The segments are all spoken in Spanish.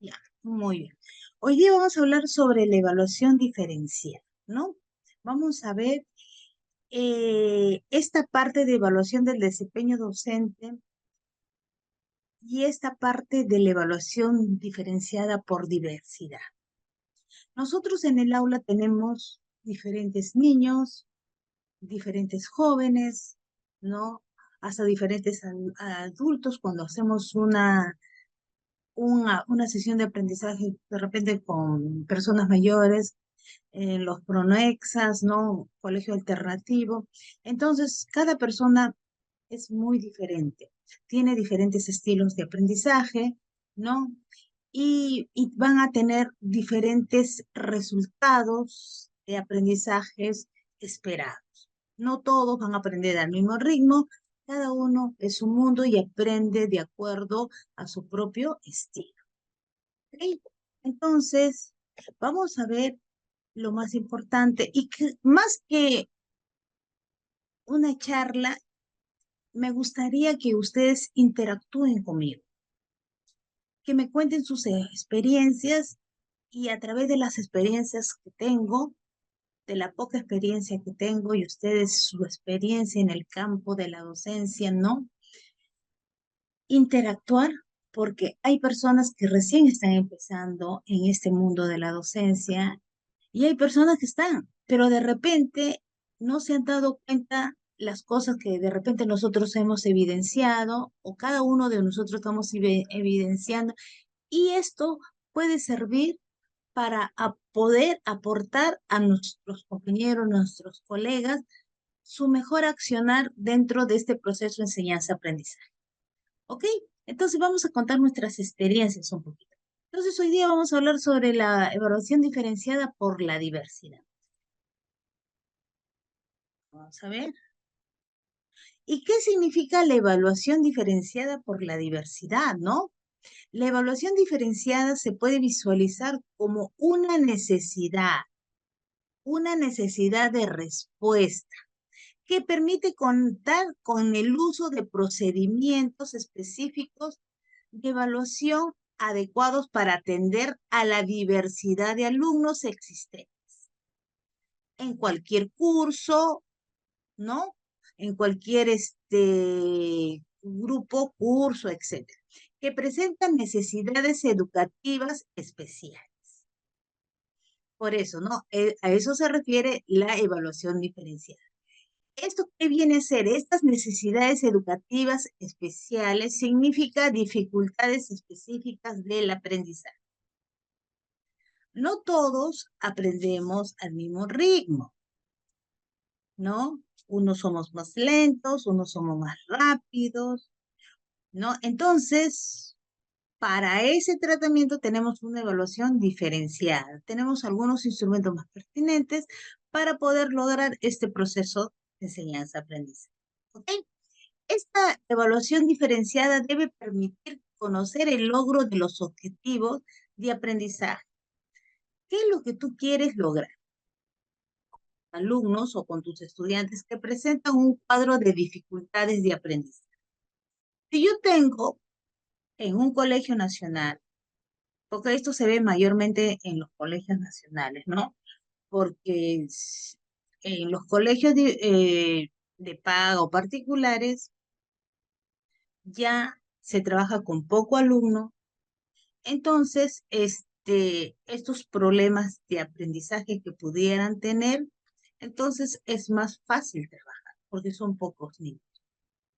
Ya, muy bien. Hoy día vamos a hablar sobre la evaluación diferencial, ¿no? Vamos a ver esta parte de evaluación del desempeño docente y esta parte de la evaluación diferenciada por diversidad. Nosotros en el aula tenemos diferentes niños, diferentes jóvenes, ¿no? Hasta diferentes adultos cuando hacemos una sesión de aprendizaje de repente con personas mayores, los Pronexas, ¿no? Colegio alternativo. Entonces, cada persona es muy diferente, tiene diferentes estilos de aprendizaje, ¿no? Y van a tener diferentes resultados de aprendizajes esperados. No todos van a aprender al mismo ritmo, cada uno es un mundo y aprende de acuerdo a su propio estilo. ¿Ok? Entonces, vamos a ver lo más importante y que más que una charla, me gustaría que ustedes interactúen conmigo, que me cuenten sus experiencias y a través de las experiencias que tengo, de la poca experiencia que tengo y ustedes su experiencia en el campo de la docencia, ¿no? Interactuar porque hay personas que recién están empezando en este mundo de la docencia y hay personas que están, pero de repente no se han dado cuenta las cosas que de repente nosotros hemos evidenciado o cada uno de nosotros estamos evidenciando y esto puede servir para poder aportar a nuestros compañeros, nuestros colegas, su mejor accionar dentro de este proceso de enseñanza-aprendizaje. ¿Ok? Entonces vamos a contar nuestras experiencias un poquito. Entonces hoy día vamos a hablar sobre la evaluación diferenciada por la diversidad. Vamos a ver. ¿Y qué significa la evaluación diferenciada por la diversidad, no? La evaluación diferenciada se puede visualizar como una necesidad de respuesta que permite contar con el uso de procedimientos específicos de evaluación adecuados para atender a la diversidad de alumnos existentes en cualquier curso, ¿no? En cualquier grupo, curso, etcétera, que presentan necesidades educativas especiales. Por eso, ¿no? A eso se refiere la evaluación diferencial. ¿Esto qué viene a ser? Estas necesidades educativas especiales significa dificultades específicas del aprendizaje. No todos aprendemos al mismo ritmo, ¿no? Unos somos más lentos, unos somos más rápidos, ¿no? Entonces, para ese tratamiento tenemos una evaluación diferenciada. Tenemos algunos instrumentos más pertinentes para poder lograr este proceso de enseñanza-aprendizaje. ¿Ok? Esta evaluación diferenciada debe permitir conocer el logro de los objetivos de aprendizaje. ¿Qué es lo que tú quieres lograr? Alumnos o con tus estudiantes que presentan un cuadro de dificultades de aprendizaje. Si yo tengo en un colegio nacional, porque esto se ve mayormente en los colegios nacionales, ¿no? Porque en los colegios de paga o particulares ya se trabaja con poco alumno. Entonces, estos problemas de aprendizaje que pudieran tener, entonces es más fácil trabajar, porque son pocos niños.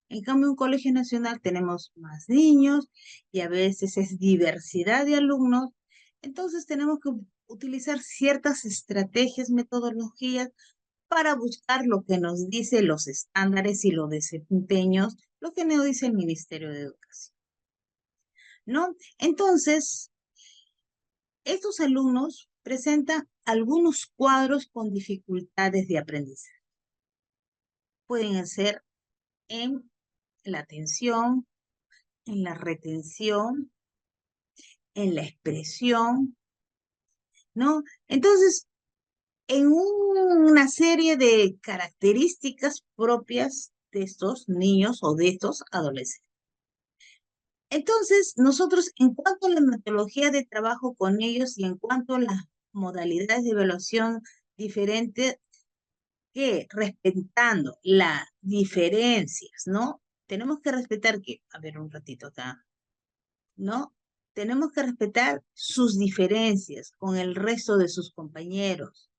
En cambio, en un colegio nacional tenemos más niños y a veces es diversidad de alumnos, entonces tenemos que utilizar ciertas estrategias, metodologías para buscar lo que nos dice los estándares y los desempeños, lo que nos dice el Ministerio de Educación, ¿no? Entonces, estos alumnos presentan algunos cuadros con dificultades de aprendizaje. Pueden ser en la atención, en la retención, en la expresión, ¿no? Entonces, en una serie de características propias de estos niños o de estos adolescentes. Entonces, nosotros, en cuanto a la metodología de trabajo con ellos y en cuanto a las modalidades de evaluación diferentes, que respetando las diferencias, ¿no? Tenemos que respetar que, a ver un ratito acá, ¿no? Tenemos que respetar sus diferencias con el resto de sus compañeros.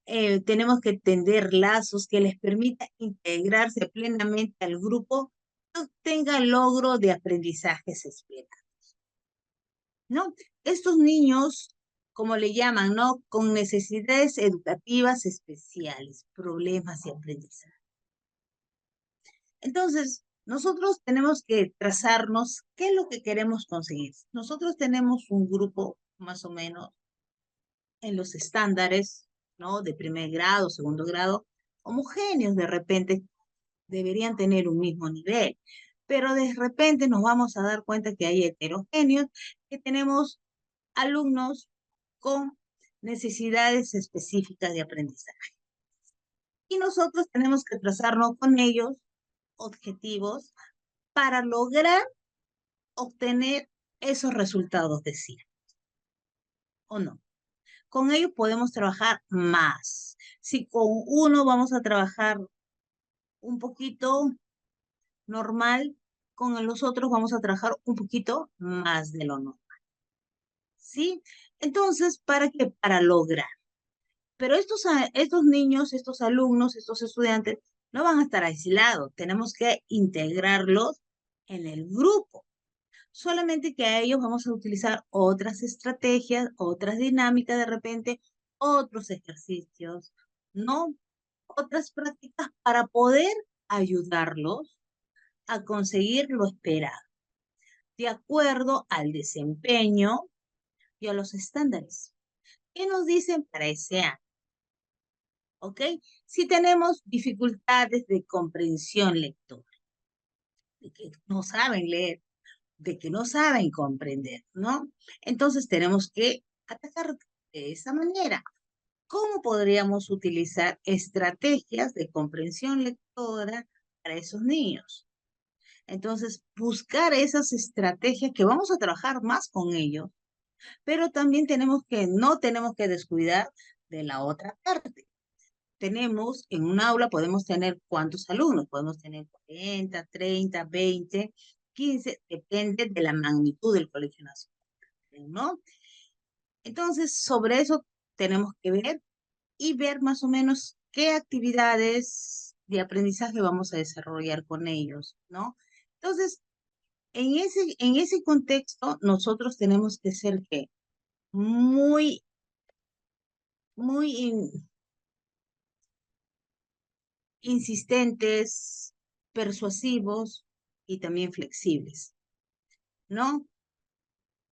Tenemos que tender lazos que les permita integrarse plenamente al grupo y obtenga logro de aprendizajes esperados, ¿no? Estos niños, como le llaman, ¿no? Con necesidades educativas especiales, problemas de aprendizaje. Entonces, nosotros tenemos que trazarnos qué es lo que queremos conseguir. Nosotros tenemos un grupo más o menos en los estándares, ¿no? De primer grado, segundo grado, homogéneos de repente deberían tener un mismo nivel, pero de repente nos vamos a dar cuenta que hay heterogéneos, que tenemos alumnos con necesidades específicas de aprendizaje. Y nosotros tenemos que trazarnos con ellos objetivos para lograr obtener esos resultados deseados, ¿o no? Con ellos podemos trabajar más. Si con uno vamos a trabajar un poquito normal, con los otros vamos a trabajar un poquito más de lo normal, ¿sí? Entonces, ¿para qué? Para lograr. Pero estos niños, estos alumnos, estos estudiantes, no van a estar aislados. Tenemos que integrarlos en el grupo. Solamente que a ellos vamos a utilizar otras estrategias, otras dinámicas de repente, otros ejercicios, ¿no? Otras prácticas para poder ayudarlos a conseguir lo esperado, de acuerdo al desempeño y a los estándares. ¿Qué nos dicen para ese año? ¿Ok? Si tenemos dificultades de comprensión lectora, de que no saben leer, de que no saben comprender, ¿no? Entonces tenemos que atacar de esa manera. ¿Cómo podríamos utilizar estrategias de comprensión lectora para esos niños? Entonces, buscar esas estrategias que vamos a trabajar más con ellos, pero también no tenemos que descuidar de la otra parte. Tenemos, en un aula podemos tener ¿cuántos alumnos? Podemos tener 40, 30, 20, 15, depende de la magnitud del colegio nacional, ¿no? Entonces, sobre eso tenemos que ver y ver más o menos qué actividades de aprendizaje vamos a desarrollar con ellos, ¿no? Entonces, en ese contexto, nosotros tenemos que ser ¿qué? Muy, muy insistentes, persuasivos y también flexibles, ¿no?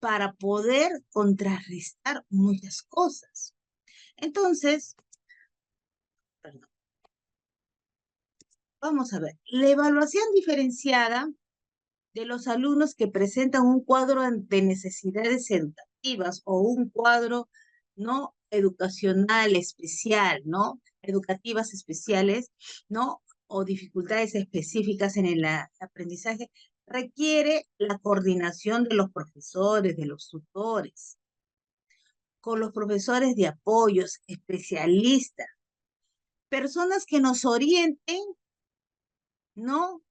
Para poder contrarrestar muchas cosas. Entonces, perdón, vamos a ver, la evaluación diferenciada de los alumnos que presentan un cuadro de necesidades educativas o un cuadro no educacional especial, ¿no? Educativas especiales, ¿no? O dificultades específicas en el aprendizaje, requiere la coordinación de los profesores, de los tutores, con los profesores de apoyos, especialistas, personas que nos orienten, ¿no?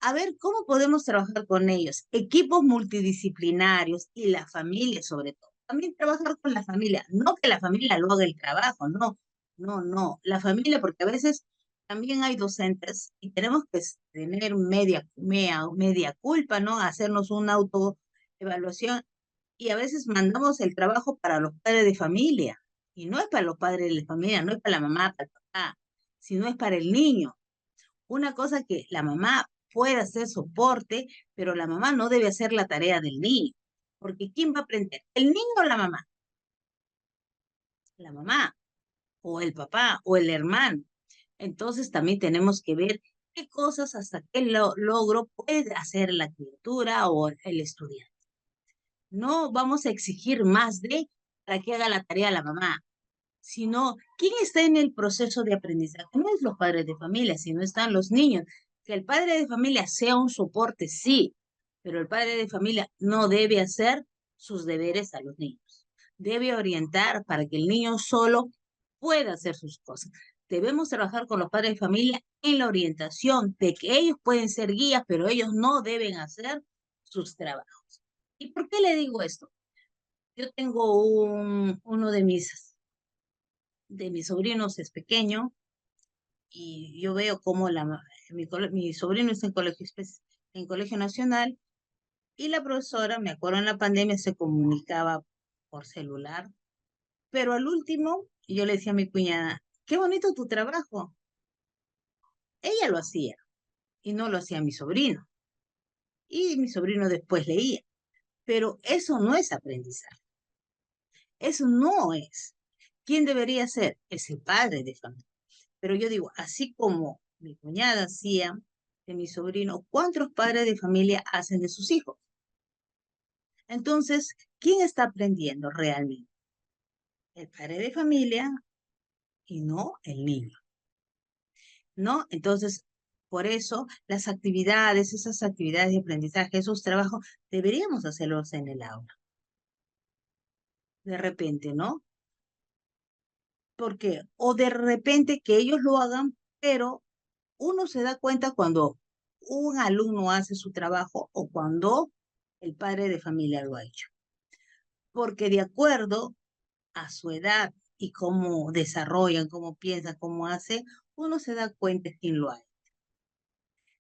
A ver cómo podemos trabajar con ellos, equipos multidisciplinarios y la familia sobre todo. También trabajar con la familia, no que la familia lo haga el trabajo, no, no, no, la familia, porque a veces también hay docentes y tenemos que tener media culpa, ¿no? Hacernos una autoevaluación y a veces mandamos el trabajo para los padres de familia y no es para los padres de familia, no es para la mamá, para el papá, sino es para el niño. Una cosa que la mamá puede hacer soporte, pero la mamá no debe hacer la tarea del niño. Porque ¿quién va a aprender? ¿El niño o la mamá? La mamá, o el papá, o el hermano. Entonces también tenemos que ver qué cosas hasta qué logro puede hacer la criatura o el estudiante. No vamos a exigir más de para que haga la tarea la mamá, sino quién está en el proceso de aprendizaje. No es los padres de familia, sino están los niños. Que el padre de familia sea un soporte, sí, pero el padre de familia no debe hacer sus deberes a los niños. Debe orientar para que el niño solo pueda hacer sus cosas. Debemos trabajar con los padres de familia en la orientación de que ellos pueden ser guías, pero ellos no deben hacer sus trabajos. ¿Y por qué le digo esto? Yo tengo uno de mis sobrinos es pequeño y yo veo cómo mi sobrino está en colegio nacional y la profesora, me acuerdo en la pandemia, se comunicaba por celular, pero al último yo le decía a mi cuñada, qué bonito tu trabajo. Ella lo hacía y no lo hacía mi sobrino. Y mi sobrino después leía, pero eso no es aprendizaje. Eso no es. ¿Quién debería ser? Es el padre de familia. Pero yo digo, así como mi cuñada hacía de mi sobrino, ¿cuántos padres de familia hacen de sus hijos? Entonces, ¿quién está aprendiendo realmente? El padre de familia y no el niño, ¿no? Entonces, por eso las actividades, esas actividades de aprendizaje, esos trabajos, deberíamos hacerlos en el aula. De repente, ¿no? Porque, o de repente que ellos lo hagan, pero uno se da cuenta cuando un alumno hace su trabajo o cuando el padre de familia lo ha hecho. Porque de acuerdo a su edad y cómo desarrollan, cómo piensan, cómo hace, uno se da cuenta quién lo ha hecho.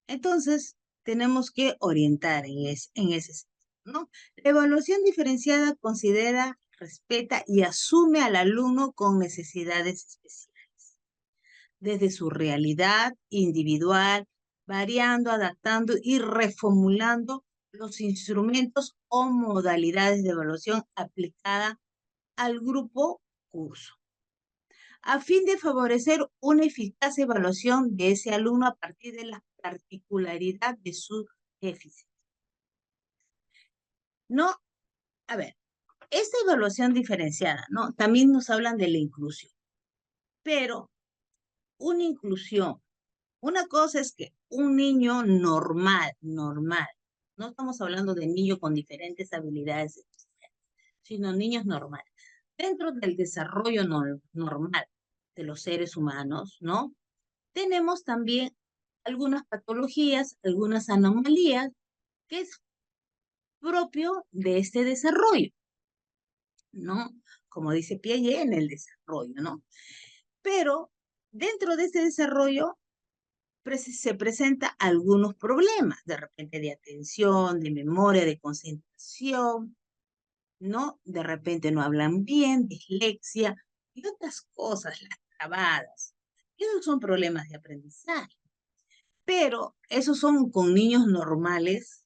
Entonces, tenemos que orientar en ese sentido, ¿no? La evaluación diferenciada considera, respeta y asume al alumno con necesidades especiales, desde su realidad individual, variando, adaptando y reformulando los instrumentos o modalidades de evaluación aplicada al grupo curso, a fin de favorecer una eficaz evaluación de ese alumno a partir de la particularidad de su déficit. No, a ver, esta evaluación diferenciada, ¿no? También nos hablan de la inclusión, pero una inclusión, una cosa es que un niño normal, no estamos hablando de niños con diferentes habilidades, sino niños normales. Dentro del desarrollo normal de los seres humanos, ¿no? Tenemos también algunas patologías, algunas anomalías que es propio de este desarrollo, ¿no? Como dice Piaget en el desarrollo, ¿no? Pero dentro de este desarrollo se presenta algunos problemas, de repente de atención, de memoria, de concentración, ¿no? De repente no hablan bien, dislexia y otras cosas, las trabadas. Esos son problemas de aprendizaje. Pero esos son con niños normales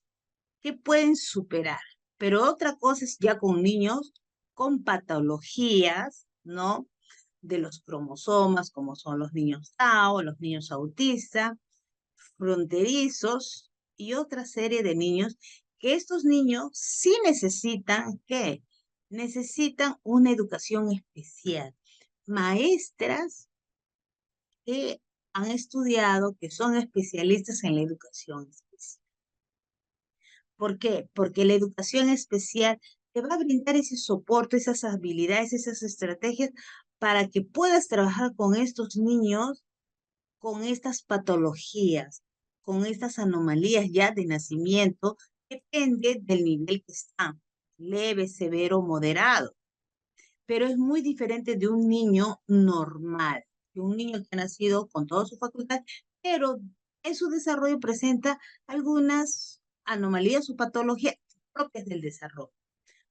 que pueden superar. Pero otra cosa es ya con niños con patologías, ¿no? De los cromosomas, como son los niños Down, los niños autistas, fronterizos y otra serie de niños que estos niños sí necesitan, ¿qué? Necesitan una educación especial. Maestras que han estudiado, que son especialistas en la educación especial. ¿Por qué? Porque la educación especial te va a brindar ese soporte, esas habilidades, esas estrategias para que puedas trabajar con estos niños, con estas patologías, con estas anomalías ya de nacimiento, depende del nivel que están, leve, severo, moderado. Pero es muy diferente de un niño normal, de un niño que ha nacido con todas sus facultades, pero en su desarrollo presenta algunas anomalías o patologías propias del desarrollo.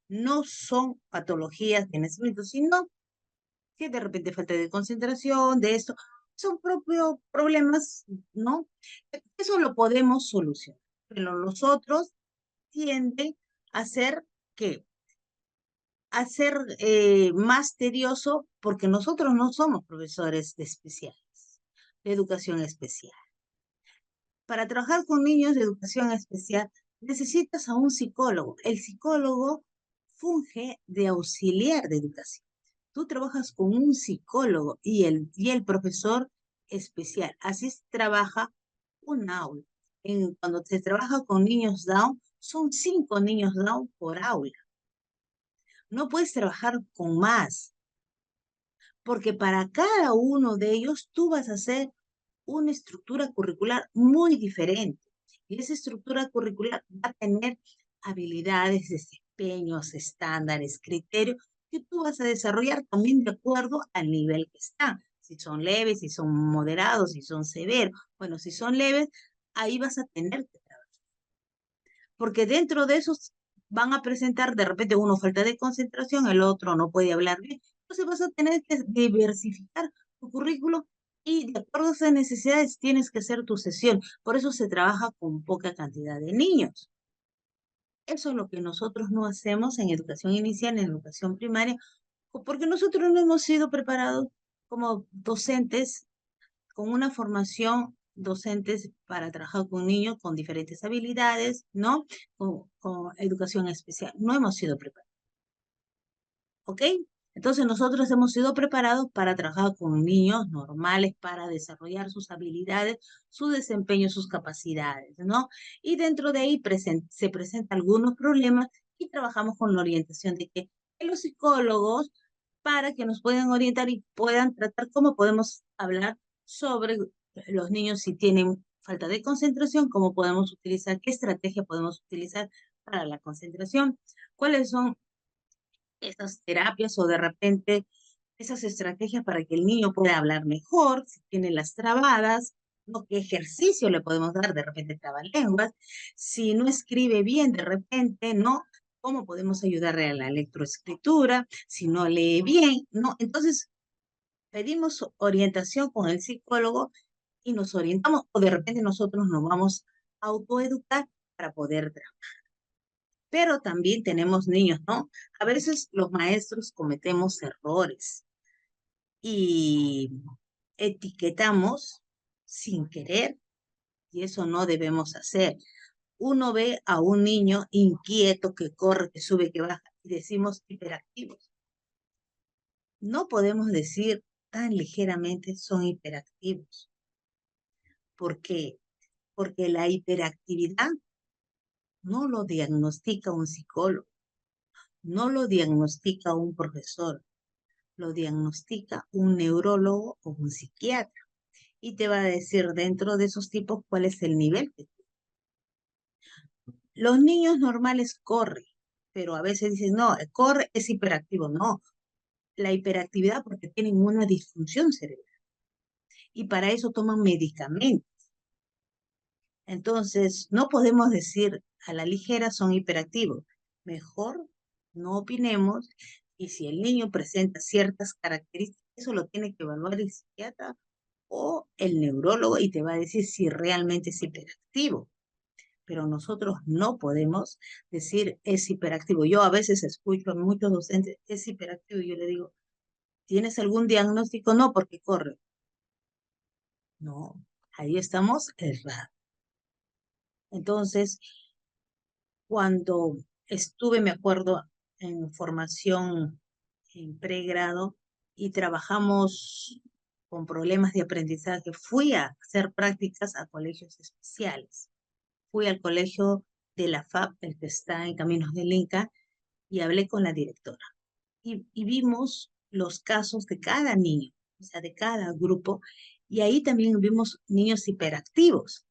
No son patologías de nacimiento, sino que de repente falta de concentración, de esto, son propios problemas, ¿no? Eso lo podemos solucionar, pero los otros tienden a ser que a ser más tedioso porque nosotros no somos profesores de especiales, de educación especial. Para trabajar con niños de educación especial necesitas a un psicólogo. El psicólogo funge de auxiliar de educación. Tú trabajas con un psicólogo y el profesor especial. Así se trabaja un aula. Cuando se trabaja con niños Down, Son 5 niños Down por aula. No puedes trabajar con más, porque para cada uno de ellos tú vas a hacer una estructura curricular muy diferente. Y esa estructura curricular va a tener habilidades, desempeños, estándares, criterios que tú vas a desarrollar también de acuerdo al nivel que están. Si son leves, si son moderados, si son severos. Bueno, si son leves, ahí vas a tener que trabajar. Porque dentro de esos van a presentar, de repente uno falta de concentración, el otro no puede hablar bien. Entonces vas a tener que diversificar tu currículo y de acuerdo a esas necesidades tienes que hacer tu sesión. Por eso se trabaja con poca cantidad de niños. Eso es lo que nosotros no hacemos en educación inicial, en educación primaria, porque nosotros no hemos sido preparados como docentes con una formación docentes para trabajar con niños con diferentes habilidades, ¿no? Con educación especial. No hemos sido preparados, ¿ok? Entonces nosotros hemos sido preparados para trabajar con niños normales, para desarrollar sus habilidades, su desempeño, sus capacidades, ¿no? Y dentro de ahí se presentan algunos problemas y trabajamos con la orientación de que los psicólogos, para que nos puedan orientar y puedan tratar cómo podemos hablar sobre los niños si tienen falta de concentración, cómo podemos utilizar, qué estrategia podemos utilizar para la concentración, cuáles son esas terapias o de repente esas estrategias para que el niño pueda hablar mejor, si tiene las trabadas, ¿no? ¿Qué ejercicio le podemos dar? De repente trabalenguas. Si no escribe bien, de repente, ¿no? ¿Cómo podemos ayudarle a la lectoescritura? Si no lee bien, ¿no? Entonces, pedimos orientación con el psicólogo y nos orientamos, o de repente nosotros nos vamos a autoeducar para poder trabajar. Pero también tenemos niños, ¿no? A veces los maestros cometemos errores y etiquetamos sin querer y eso no debemos hacer. Uno ve a un niño inquieto que corre, que sube, que baja y decimos hiperactivos. No podemos decir tan ligeramente son hiperactivos. ¿Por qué? Porque la hiperactividad no lo diagnostica un psicólogo, no lo diagnostica un profesor, lo diagnostica un neurólogo o un psiquiatra y te va a decir dentro de esos tipos cuál es el nivel que tiene. Los niños normales corren, pero a veces dicen, no, corre es hiperactivo. No, la hiperactividad porque tienen una disfunción cerebral y para eso toman medicamentos. Entonces, no podemos decir a la ligera son hiperactivos. Mejor no opinemos y si el niño presenta ciertas características, eso lo tiene que evaluar el psiquiatra o el neurólogo y te va a decir si realmente es hiperactivo. Pero nosotros no podemos decir es hiperactivo. Yo a veces escucho a muchos docentes, es hiperactivo, y yo le digo, ¿tienes algún diagnóstico? No, porque corre. No, ahí estamos errados. Entonces, cuando estuve, me acuerdo, en formación en pregrado y trabajamos con problemas de aprendizaje, fui a hacer prácticas a colegios especiales. Fui al colegio de la FAP, el que está en Caminos del Inca, y hablé con la directora. Y vimos los casos de cada niño, o sea, de cada grupo, y ahí también vimos niños hiperactivos.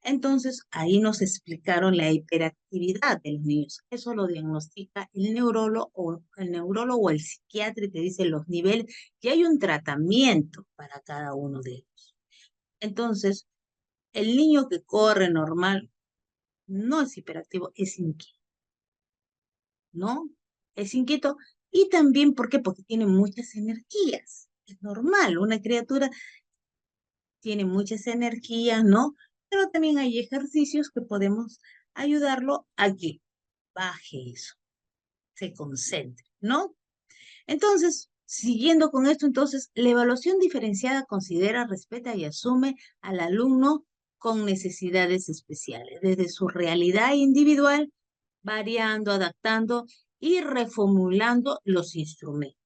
Entonces, ahí nos explicaron la hiperactividad de los niños. Eso lo diagnostica el neurólogo o el psiquiatra y te dice los niveles, y hay un tratamiento para cada uno de ellos. Entonces, el niño que corre normal no es hiperactivo, es inquieto, ¿no? Es inquieto y también, ¿por qué? Porque tiene muchas energías. Es normal, una criatura tiene muchas energías, ¿no? Pero también hay ejercicios que podemos ayudarlo a que baje eso, se concentre, ¿no? Entonces, siguiendo con esto, entonces, la evaluación diferenciada considera, respeta y asume al alumno con necesidades especiales, desde su realidad individual, variando, adaptando y reformulando los instrumentos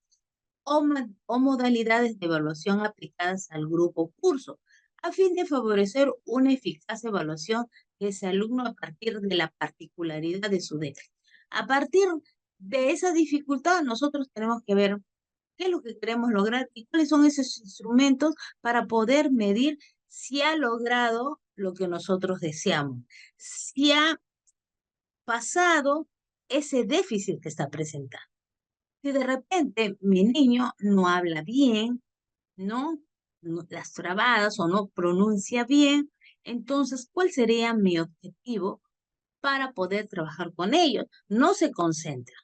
o modalidades de evaluación aplicadas al grupo curso, a fin de favorecer una eficaz evaluación ese alumno a partir de la particularidad de su déficit. A partir de esa dificultad, nosotros tenemos que ver qué es lo que queremos lograr y cuáles son esos instrumentos para poder medir si ha logrado lo que nosotros deseamos, si ha pasado ese déficit que está presentando. Si de repente mi niño no habla bien, ¿no? Las trabadas o no pronuncia bien, entonces, ¿cuál sería mi objetivo para poder trabajar con ellos? No se concentra.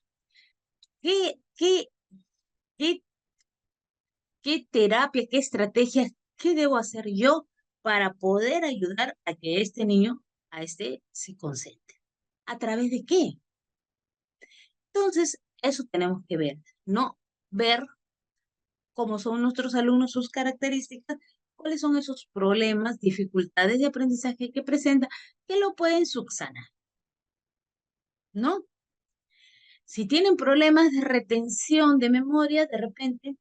¿Qué, qué, qué, qué terapia, qué estrategia, qué debo hacer yo para poder ayudar a que este niño, a este, se concentre? ¿A través de qué? Entonces, eso tenemos que ver, ¿no? Ver cómo son nuestros alumnos, sus características, cuáles son esos problemas, dificultades de aprendizaje que presenta, que lo pueden subsanar, ¿no? Si tienen problemas de retención de memoria, de repente,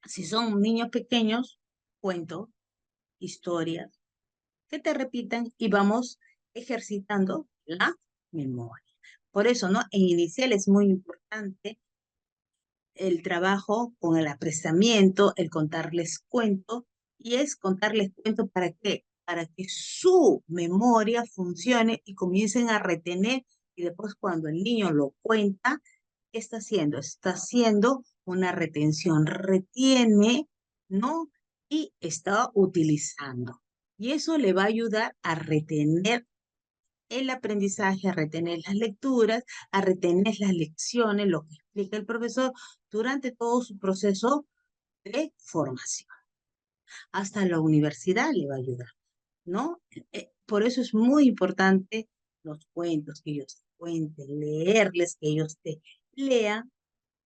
si son niños pequeños, cuento, historias, que te repitan y vamos ejercitando la memoria. Por eso, ¿no? En inicial es muy importante el trabajo con el apresamiento, el contarles cuento, y es contarles cuento ¿para qué? Para que su memoria funcione y comiencen a retener, y después cuando el niño lo cuenta, ¿qué está haciendo? Está haciendo una retención, retiene, ¿no? Y está utilizando. Y eso le va a ayudar a retener el aprendizaje, a retener las lecturas, a retener las lecciones, lo que explica el profesor durante todo su proceso de formación. Hasta la universidad le va a ayudar, ¿no? Por eso es muy importante los cuentos, que ellos te cuenten, leerles, que ellos te lean,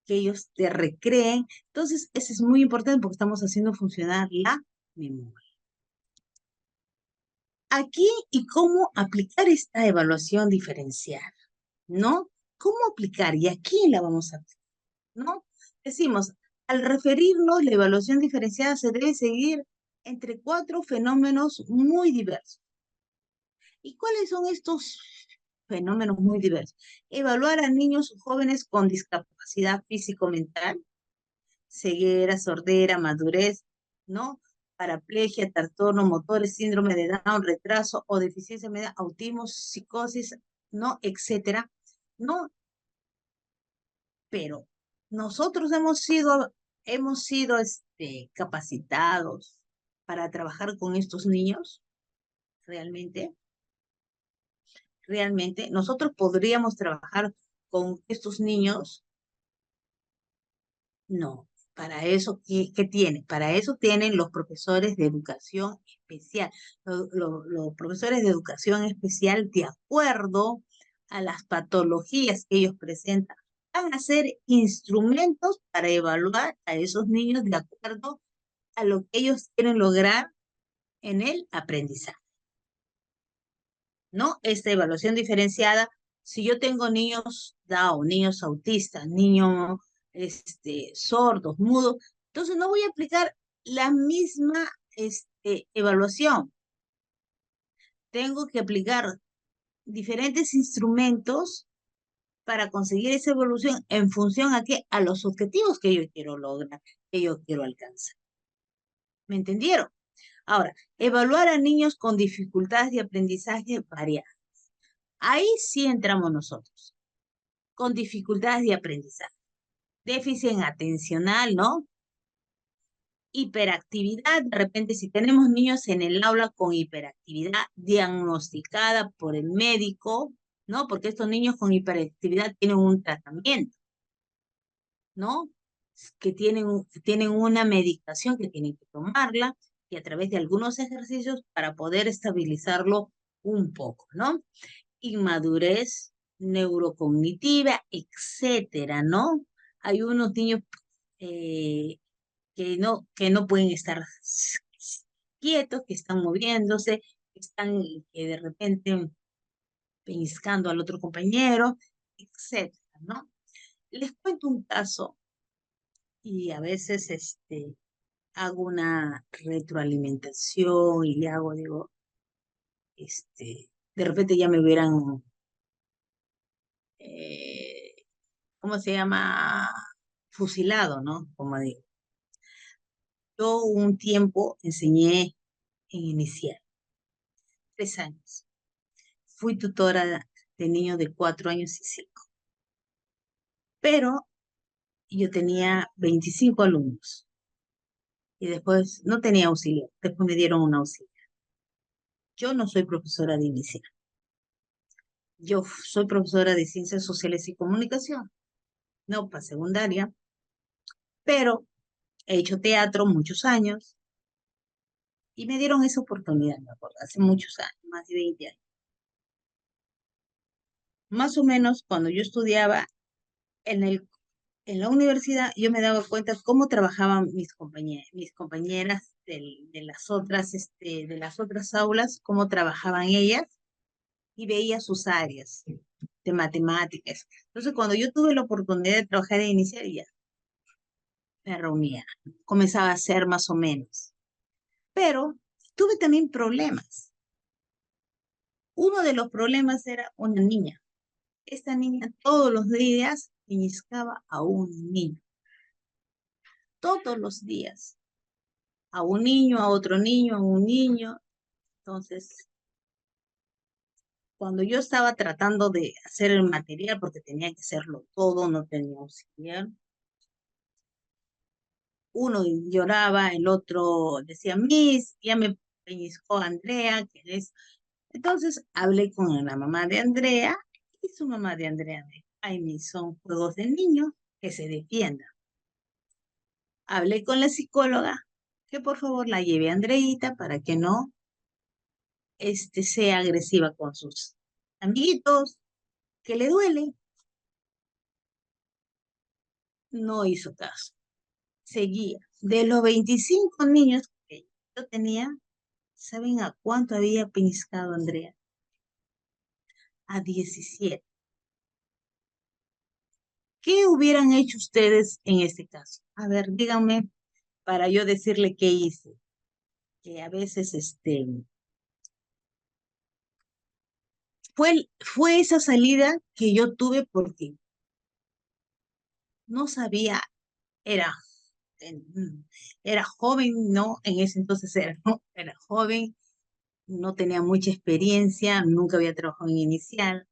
que ellos te recreen. Entonces, eso es muy importante porque estamos haciendo funcionar la memoria. Aquí y cómo aplicar esta evaluación diferencial, ¿no? ¿Cómo aplicar? ¿Y a quién la vamos a aplicar? ¿No? Decimos, al referirnos, la evaluación diferenciada se debe seguir entre 4 fenómenos muy diversos. ¿Y cuáles son estos fenómenos muy diversos? Evaluar a niños o jóvenes con discapacidad físico-mental, ceguera, sordera, madurez, ¿no? Paraplegia, trastorno motores, síndrome de Down, retraso o deficiencia media, autismo, psicosis, ¿no? Etcétera, ¿no? Pero nosotros hemos sido capacitados para trabajar con estos niños, realmente, realmente. Nosotros podríamos trabajar con estos niños, no. Para eso, ¿qué tiene? Para eso tienen los profesores de educación especial. Los profesores de educación especial, de acuerdo a las patologías que ellos presentan, van a ser instrumentos para evaluar a esos niños de acuerdo a lo que ellos quieren lograr en el aprendizaje, ¿no? Esta evaluación diferenciada, si yo tengo niños Down, niños autistas, niños sordos, mudos, entonces no voy a aplicar la misma evaluación. Tengo que aplicar diferentes instrumentos para conseguir esa evolución en función a qué, a los objetivos que yo quiero lograr, que yo quiero alcanzar. ¿Me entendieron? Ahora, evaluar a niños con dificultades de aprendizaje variadas. Ahí sí entramos nosotros, con dificultades de aprendizaje. Déficit atencional, ¿no? Hiperactividad, de repente si tenemos niños en el aula con hiperactividad diagnosticada por el médico, ¿no? Porque estos niños con hiperactividad tienen un tratamiento, ¿no? Que tienen una medicación que tienen que tomarla y a través de algunos ejercicios para poder estabilizarlo un poco, ¿no? Inmadurez neurocognitiva, etcétera, ¿no? Hay unos niños eh, que no pueden estar quietos, que están moviéndose, que están de repente pellizcando al otro compañero, etcétera, ¿no? Les cuento un caso y a veces hago una retroalimentación y le hago, digo, de repente ya me hubieran, eh, ¿cómo se llama? Fusilado, ¿no? Como digo. Yo un tiempo enseñé en inicial, 3 años. Fui tutora de niños de 4 años y 5, pero yo tenía 25 alumnos y después no tenía auxiliar, después me dieron un auxiliar. Yo no soy profesora de inicial, yo soy profesora de Ciencias Sociales y Comunicación, no para secundaria, pero he hecho teatro muchos años y me dieron esa oportunidad, me acuerdo, hace muchos años, más de 20 años. Más o menos cuando yo estudiaba en en la universidad, yo me daba cuenta cómo trabajaban mis compañeras de las otras aulas, cómo trabajaban ellas y veía sus áreas de matemáticas. Entonces, cuando yo tuve la oportunidad de trabajar en inicial, ya me reunía, comenzaba a hacer más o menos. Pero tuve también problemas. Uno de los problemas era una niña. Esta niña todos los días pellizcaba a un niño, todos los días, a un niño, a otro niño, a un niño. Entonces, cuando yo estaba tratando de hacer el material, porque tenía que hacerlo todo, no tenía auxiliar, uno lloraba, el otro decía, Miss, ya me pellizcó Andrea, que es. Entonces hablé con la mamá de Andrea y su mamá de Andrea me dijo, ay, Miss, son juegos de niños, que se defienda. Hablé con la psicóloga, que por favor la lleve a Andreita para que no sea agresiva con sus amiguitos, que le duele. No hizo caso. Seguía. De los 25 niños que yo tenía, ¿saben a cuánto había pellizcado Andrea? A 17. ¿Qué hubieran hecho ustedes en este caso? A ver, díganme para yo decirle qué hice. Que a veces fue esa salida que yo tuve porque no sabía, era, era joven, ¿no? En ese entonces era, ¿no? Era joven, no tenía mucha experiencia, nunca había trabajado en inicial,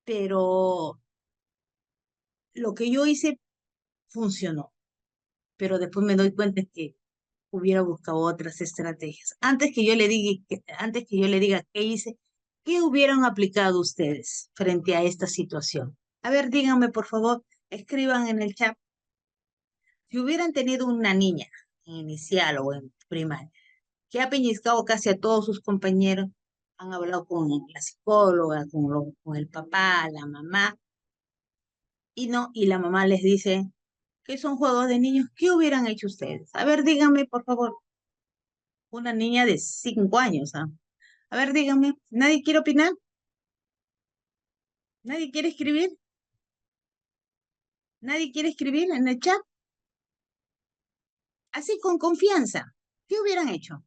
pero lo que yo hice funcionó, pero después me doy cuenta que hubiera buscado otras estrategias. Antes que yo le diga qué hice, ¿qué hubieran aplicado ustedes frente a esta situación? A ver, díganme, por favor, escriban en el chat. Si hubieran tenido una niña en inicial o en primaria que ha pellizcado casi a todos sus compañeros, han hablado con la psicóloga, con el papá, la mamá, y no, y la mamá les dice que son juegos de niños, ¿qué hubieran hecho ustedes? A ver, díganme, por favor, una niña de 5 años, ¿ah? A ver, díganme, ¿nadie quiere opinar? ¿Nadie quiere escribir? ¿Nadie quiere escribir en el chat? Así con confianza. ¿Qué hubieran hecho?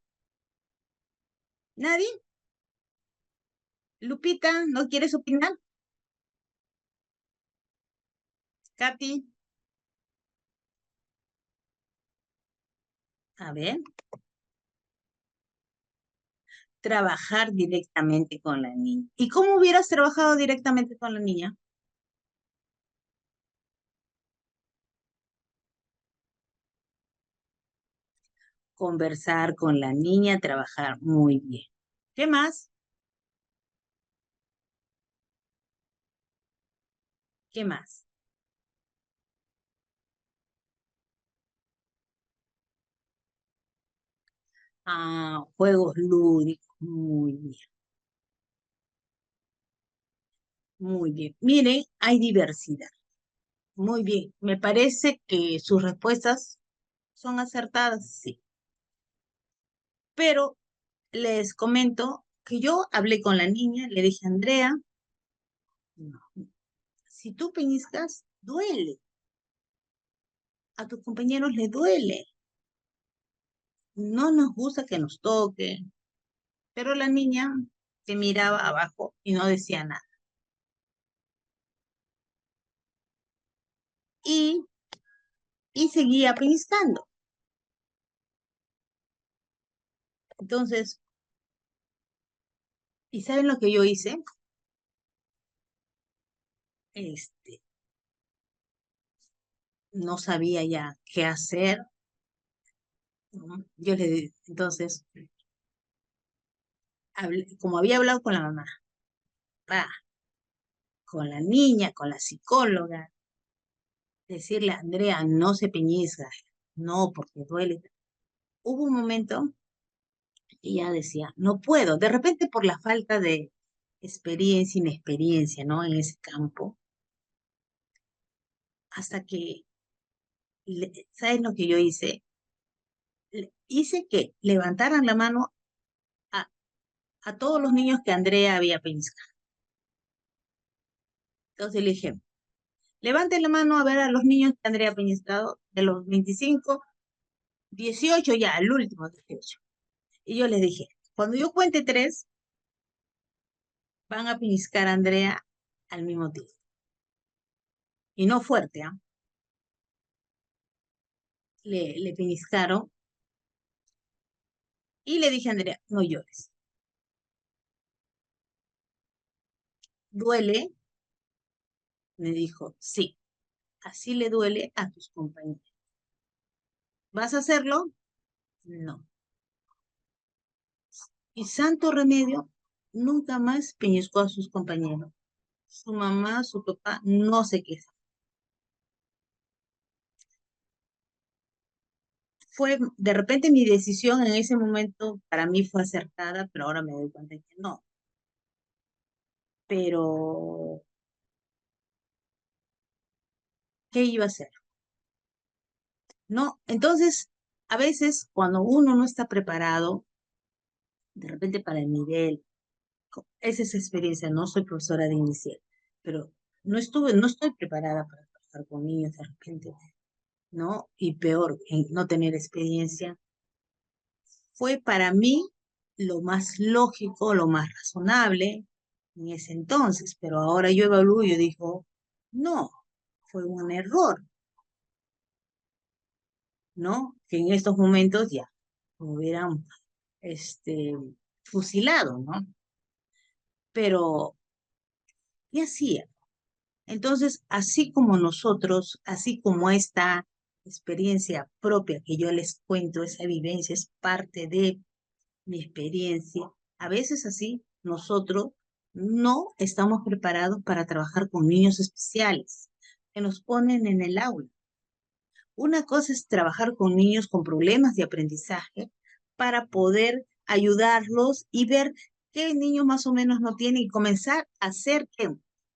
¿Nadie? Lupita, ¿no quieres opinar? Katy, a ver, trabajar directamente con la niña. ¿Y cómo hubieras trabajado directamente con la niña? Conversar con la niña, trabajar muy bien. ¿Qué más? ¿Qué más? Ah, juegos lúdicos. Muy bien, muy bien. Miren, hay diversidad. Muy bien. Me parece que sus respuestas son acertadas, sí. Pero les comento que yo hablé con la niña, le dije, Andrea, no, si tú peñiscas, duele. A tus compañeros les duele. No nos gusta que nos toquen. Pero la niña que miraba abajo y no decía nada. Y, y seguía pellizcando. Entonces, ¿y saben lo que yo hice? Este, no sabía ya qué hacer, ¿no? Entonces, como había hablado con la mamá, pa, con la niña, con la psicóloga, decirle a Andrea, no se peñizca, no, porque duele. Hubo un momento que ella decía, no puedo, de repente por la falta de experiencia, inexperiencia, ¿no? En ese campo, hasta que, ¿sabes lo que yo hice? Hice que levantaran la mano a, a todos los niños que Andrea había pellizcado. Entonces le dije, levanten la mano a ver a los niños que Andrea ha pellizcado, de los 25, 18 ya, el último 18. Y yo les dije, cuando yo cuente tres, van a pellizcar a Andrea al mismo tiempo. Y no fuerte, ¿ah? Le pellizcaron y le dije a Andrea, no llores. ¿Duele? Me dijo, sí, así le duele a tus compañeros. ¿Vas a hacerlo? No. Y santo remedio, nunca más pellizcó a sus compañeros. Su mamá, su papá, no se queja. Fue, de repente mi decisión en ese momento para mí fue acertada, pero ahora me doy cuenta de que no. Pero, ¿qué iba a hacer? No, entonces, a veces cuando uno no está preparado, de repente para el nivel, esa es experiencia, no soy profesora de inicial, pero no estoy preparada para trabajar con niños de repente, ¿no? Y peor, en no tener experiencia, fue para mí lo más lógico, lo más razonable en ese entonces, pero ahora yo evalúo y yo digo, no, fue un error, ¿no? Que en estos momentos ya me hubieran este, fusilado, ¿no? Pero, ¿qué hacía? Entonces, así como nosotros, así como esta experiencia propia que yo les cuento, esa vivencia es parte de mi experiencia, a veces así nosotros no estamos preparados para trabajar con niños especiales que nos ponen en el aula. Una cosa es trabajar con niños con problemas de aprendizaje para poder ayudarlos y ver qué niños más o menos no tienen y comenzar a hacer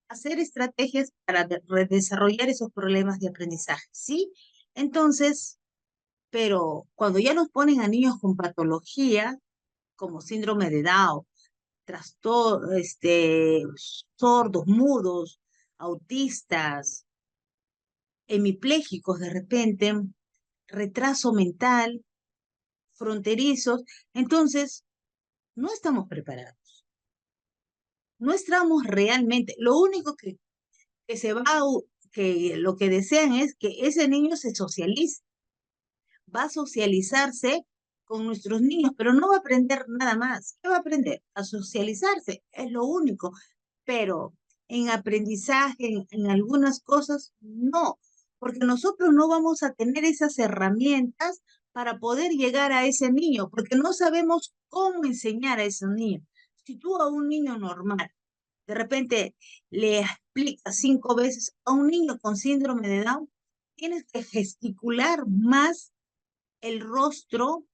estrategias para desarrollar esos problemas de aprendizaje, ¿sí? Entonces, pero cuando ya nos ponen a niños con patología, como síndrome de Down, sordos, mudos, autistas, hemipléjicos de repente, retraso mental, fronterizos, entonces no estamos preparados, no estamos realmente, lo único que se va a, que lo que desean es que ese niño se socialice, va a socializarse con nuestros niños, pero no va a aprender nada más. ¿Qué va a aprender? A socializarse, es lo único. Pero en aprendizaje, en algunas cosas, no, porque nosotros no vamos a tener esas herramientas para poder llegar a ese niño, porque no sabemos cómo enseñar a ese niño. Si tú a un niño normal, de repente le explicas 5 veces a un niño con síndrome de Down, tienes que gesticular más el rostro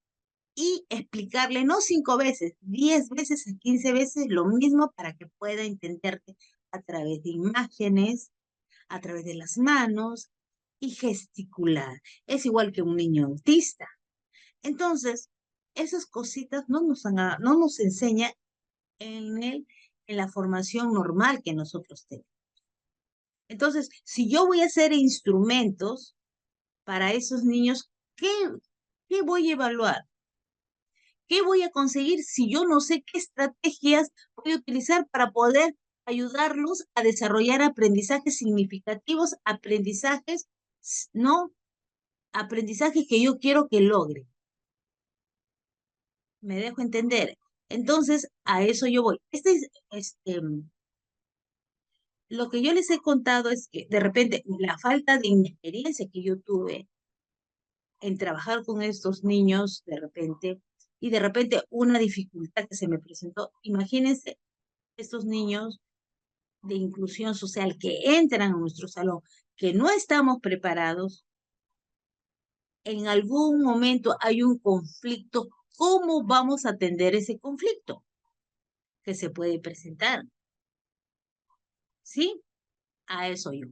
y explicarle no 5 veces, 10 veces, 15 veces lo mismo para que pueda entenderte a través de imágenes, a través de las manos y gesticular. Es igual que un niño autista. Entonces, esas cositas no nos enseña en la formación normal que nosotros tenemos. Entonces, si yo voy a hacer instrumentos para esos niños, ¿qué voy a evaluar? ¿Qué voy a conseguir si yo no sé qué estrategias voy a utilizar para poder ayudarlos a desarrollar aprendizajes significativos, aprendizajes, ¿no? Aprendizajes que yo quiero que logre. ¿Me dejo entender? Entonces, a eso yo voy. Lo que yo les he contado es que de repente la falta de experiencia que yo tuve en trabajar con estos niños y de repente una dificultad que se me presentó. Imagínense estos niños de inclusión social que entran a nuestro salón, que no estamos preparados, en algún momento hay un conflicto. ¿Cómo vamos a atender ese conflicto que se puede presentar? ¿Sí? A eso yo.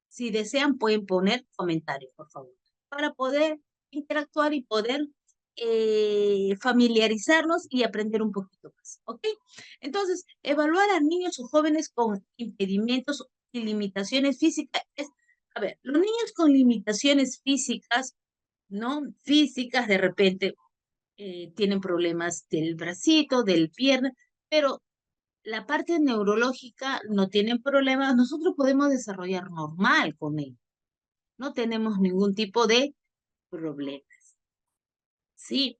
Si desean, pueden poner comentarios, por favor, para poder interactuar y poder familiarizarnos y aprender un poquito más, ¿ok? Entonces, evaluar a niños o jóvenes con impedimentos y limitaciones físicas es, a ver, los niños con limitaciones físicas, ¿no? Físicas, de repente, tienen problemas del bracito, del pierna, pero la parte neurológica no tienen problemas, nosotros podemos desarrollar normal con ellos. No tenemos ningún tipo de problema, ¿sí?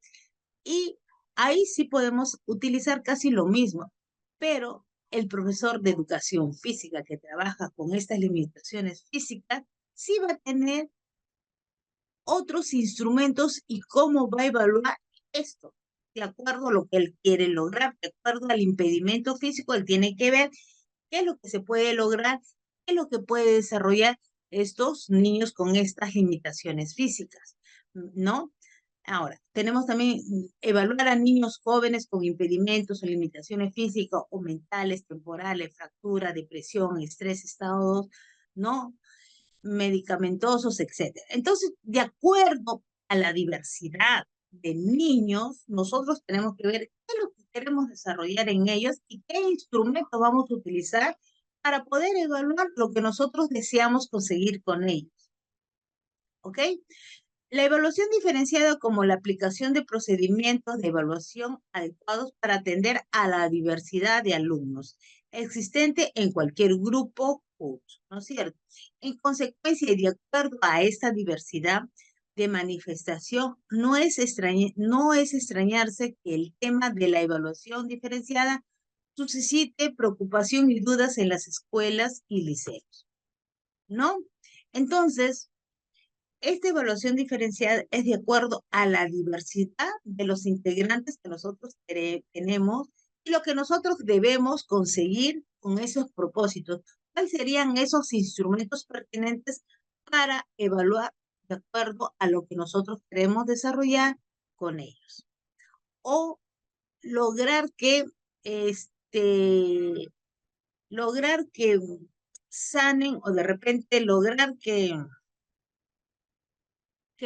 Y ahí sí podemos utilizar casi lo mismo, pero el profesor de educación física que trabaja con estas limitaciones físicas sí va a tener otros instrumentos y cómo va a evaluar esto. De acuerdo a lo que él quiere lograr, de acuerdo al impedimento físico, él tiene que ver qué es lo que se puede lograr, qué es lo que puede desarrollar estos niños con estas limitaciones físicas, ¿no? Ahora, tenemos también evaluar a niños jóvenes con impedimentos o limitaciones físicas o mentales, temporales, fractura, depresión, estrés, estados, ¿no? Medicamentosos, etcétera. Entonces, de acuerdo a la diversidad de niños, nosotros tenemos que ver qué es lo que queremos desarrollar en ellos y qué instrumentos vamos a utilizar para poder evaluar lo que nosotros deseamos conseguir con ellos. ¿Ok? La evaluación diferenciada como la aplicación de procedimientos de evaluación adecuados para atender a la diversidad de alumnos existente en cualquier grupo, curso, ¿no es cierto? En consecuencia, y de acuerdo a esta diversidad de manifestación, no es extrañarse que el tema de la evaluación diferenciada suscite preocupación y dudas en las escuelas y liceos, ¿no? Entonces, esta evaluación diferencial es de acuerdo a la diversidad de los integrantes que nosotros tenemos y lo que nosotros debemos conseguir con esos propósitos. ¿Cuáles serían esos instrumentos pertinentes para evaluar de acuerdo a lo que nosotros queremos desarrollar con ellos? O lograr que, este, lograr que sanen o de repente lograr que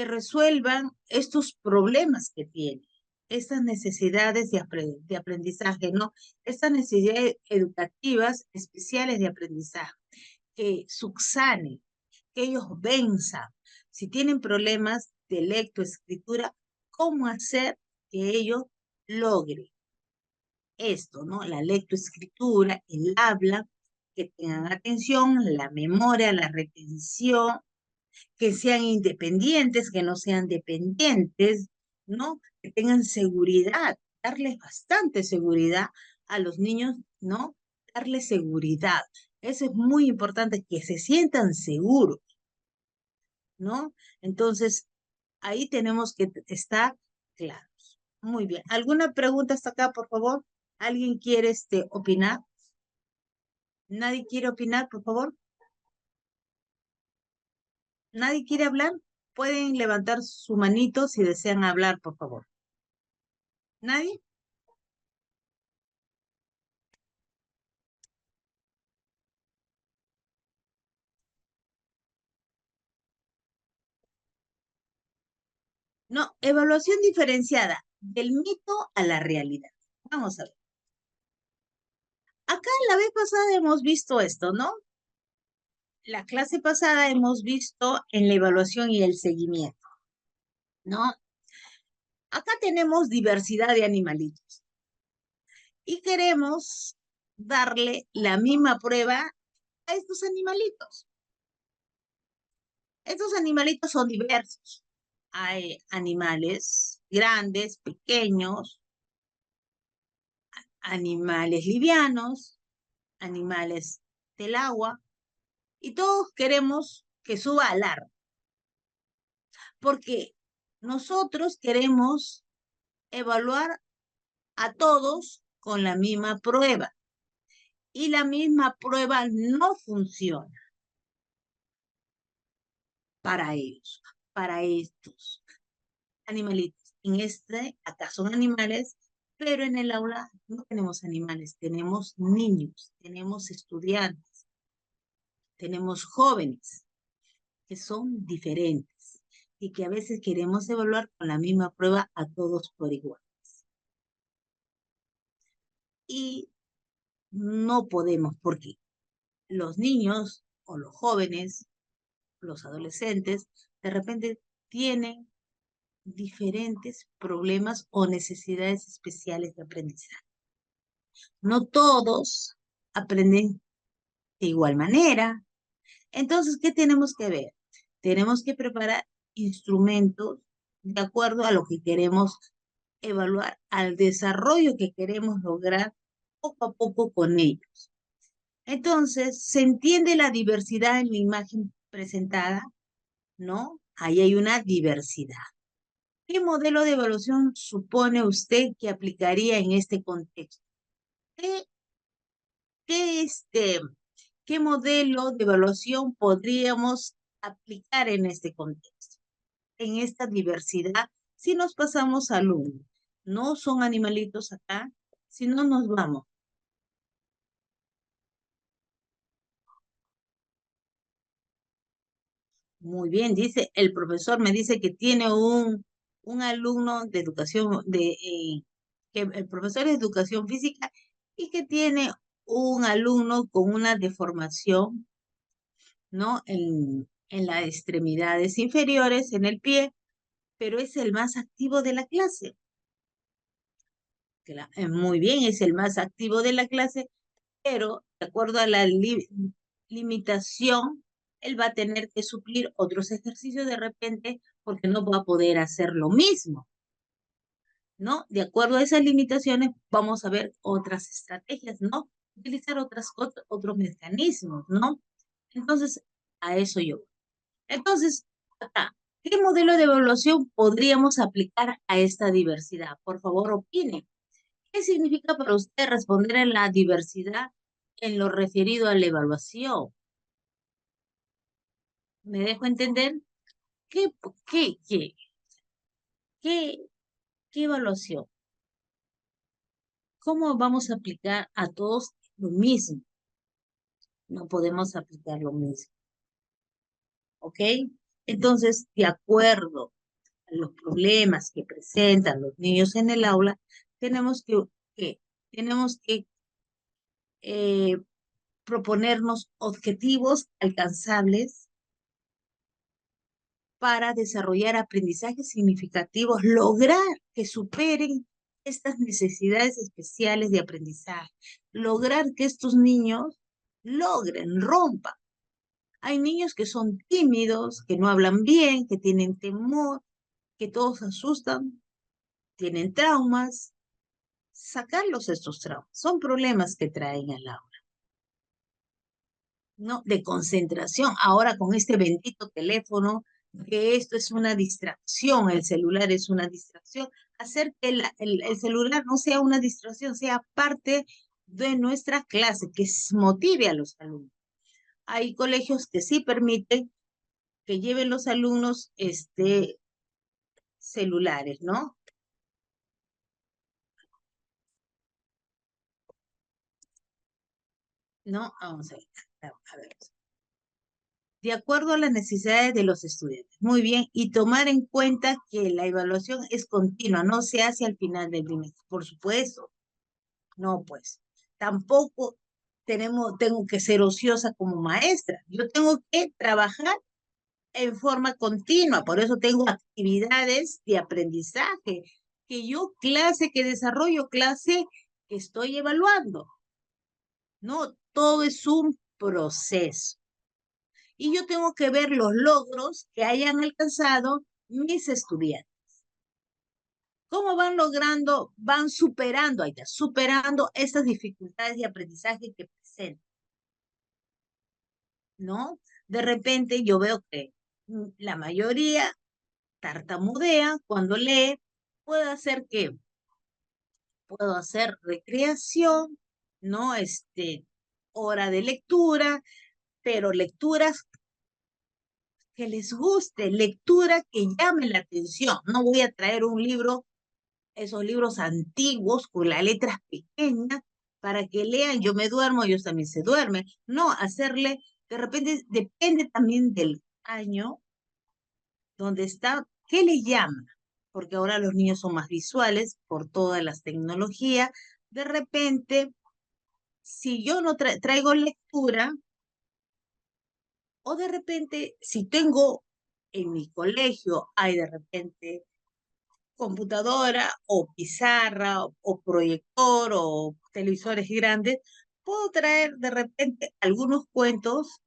resuelvan estos problemas que tienen, estas necesidades de aprendizaje, ¿no? Estas necesidades educativas especiales de aprendizaje, que subsanen, que ellos venzan. Si tienen problemas de lectoescritura, ¿cómo hacer que ellos logren esto, ¿no? La lectoescritura, el habla, que tengan atención, la memoria, la retención, que sean independientes, que no sean dependientes, ¿no? Que tengan seguridad, darles bastante seguridad a los niños, ¿no? Darles seguridad. Eso es muy importante, que se sientan seguros, ¿no? Entonces, ahí tenemos que estar claros. Muy bien. ¿Alguna pregunta hasta acá, por favor? ¿Alguien quiere opinar? ¿Nadie quiere opinar, por favor? ¿Nadie quiere hablar? Pueden levantar su manito si desean hablar, por favor. ¿Nadie? No, evaluación diferenciada del mito a la realidad. Vamos a ver. Acá la vez pasada hemos visto esto, ¿no? La clase pasada hemos visto en la evaluación y el seguimiento, ¿no? Acá tenemos diversidad de animalitos y queremos darle la misma prueba a estos animalitos. Estos animalitos son diversos. Hay animales grandes, pequeños, animales livianos, animales del agua, y todos queremos que suba al árbol, porque nosotros queremos evaluar a todos con la misma prueba, y la misma prueba no funciona para ellos, para estos animalitos. En este, acá son animales, pero en el aula no tenemos animales, tenemos niños, tenemos estudiantes, tenemos jóvenes que son diferentes y que a veces queremos evaluar con la misma prueba a todos por igual. Y no podemos porque los niños o los jóvenes, los adolescentes, de repente tienen diferentes problemas o necesidades especiales de aprendizaje. No todos aprenden de igual manera. Entonces, ¿qué tenemos que ver? Tenemos que preparar instrumentos de acuerdo a lo que queremos evaluar, al desarrollo que queremos lograr poco a poco con ellos. Entonces, se entiende la diversidad en la imagen presentada, ¿no? Ahí hay una diversidad. ¿Qué modelo de evaluación supone usted que aplicaría en este contexto? ¿Qué, qué, este, qué modelo de evaluación podríamos aplicar en este contexto, en esta diversidad, si nos pasamos al uno? No son animalitos acá, si no nos vamos. Muy bien, dice, el profesor me dice que tiene un alumno de educación, que el profesor de educación física y que tiene un alumno con una deformación, ¿no? En las extremidades inferiores, en el pie, pero es el más activo de la clase. Muy bien, es el más activo de la clase, pero de acuerdo a la limitación, él va a tener que suplir otros ejercicios de repente porque no va a poder hacer lo mismo, ¿no? De acuerdo a esas limitaciones, vamos a ver otras estrategias, ¿no? Utilizar otros mecanismos, ¿no? Entonces, a eso yo voy. Entonces, acá, ¿qué modelo de evaluación podríamos aplicar a esta diversidad? Por favor, opine. ¿Qué significa para usted responder a la diversidad en lo referido a la evaluación? ¿Me dejo entender? ¿Qué, qué, qué, qué, qué evaluación? ¿Cómo vamos a aplicar a todos lo mismo? No podemos aplicar lo mismo, ¿ok? Entonces, de acuerdo a los problemas que presentan los niños en el aula, tenemos que, tenemos que eh, proponernos objetivos alcanzables para desarrollar aprendizajes significativos, lograr que superen estas necesidades especiales de aprendizaje, lograr que estos niños logren, rompan. Hay niños que son tímidos, que no hablan bien, que tienen temor, que todos se asustan, tienen traumas. Sacarlos estos traumas. Son problemas que traen al aula, ¿no? De concentración. Ahora con este bendito teléfono, que esto es una distracción, el celular es una distracción. Hacer que el celular no sea una distracción, sea parte de nuestra clase, que motive a los alumnos. Hay colegios que sí permiten que lleven los alumnos celulares, ¿no? No, vamos a ver. A ver. De acuerdo a las necesidades de los estudiantes. Muy bien, y tomar en cuenta que la evaluación es continua, no se hace al final del trimestre. Por supuesto, no, pues. Tampoco tengo que ser ociosa como maestra. Yo tengo que trabajar en forma continua, por eso tengo actividades de aprendizaje, que yo clase que desarrollo, clase que estoy evaluando. No, todo es un proceso. Y yo tengo que ver los logros que hayan alcanzado mis estudiantes. ¿Cómo van logrando, van superando, ahí está, superando estas dificultades de aprendizaje que presentan? ¿No? De repente yo veo que la mayoría tartamudea cuando lee. Puedo hacer qué? Puedo hacer recreación, ¿no? Hora de lectura, pero lecturas que les guste, lectura que llame la atención. No voy a traer un libro, esos libros antiguos con las letras pequeñas para que lean, yo me duermo, ellos también se duermen. No, hacerle, de repente depende también del año donde está, ¿qué les llama? Porque ahora los niños son más visuales por todas las tecnologías. De repente, si yo no traigo lectura, o de repente, si tengo en mi colegio, hay de repente computadora o pizarra o proyector o televisores grandes, puedo traer de repente algunos cuentos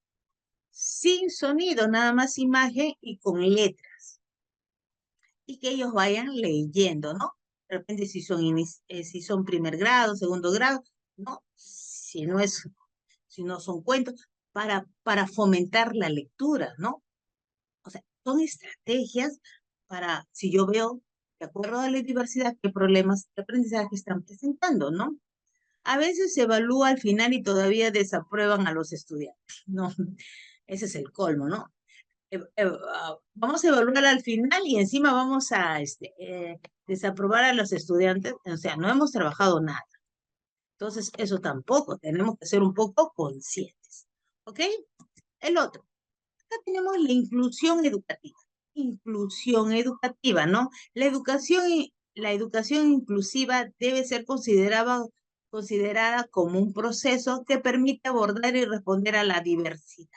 sin sonido, nada más imagen y con letras, y que ellos vayan leyendo, ¿no? De repente si son primer grado, segundo grado, ¿no? Si no son cuentos, para fomentar la lectura, ¿no? O sea, son estrategias para, si yo veo, de acuerdo a la diversidad, qué problemas de aprendizaje están presentando, ¿no? A veces se evalúa al final y todavía desaprueban a los estudiantes, ¿no? Ese es el colmo, ¿no? Vamos a evaluar al final y encima vamos a desaprobar a los estudiantes, o sea, no hemos trabajado nada. Entonces, eso tampoco, tenemos que ser un poco conscientes, ¿ok? El otro. Acá tenemos la inclusión educativa. Inclusión educativa, ¿no? La educación inclusiva debe ser considerada como un proceso que permite abordar y responder a la diversidad,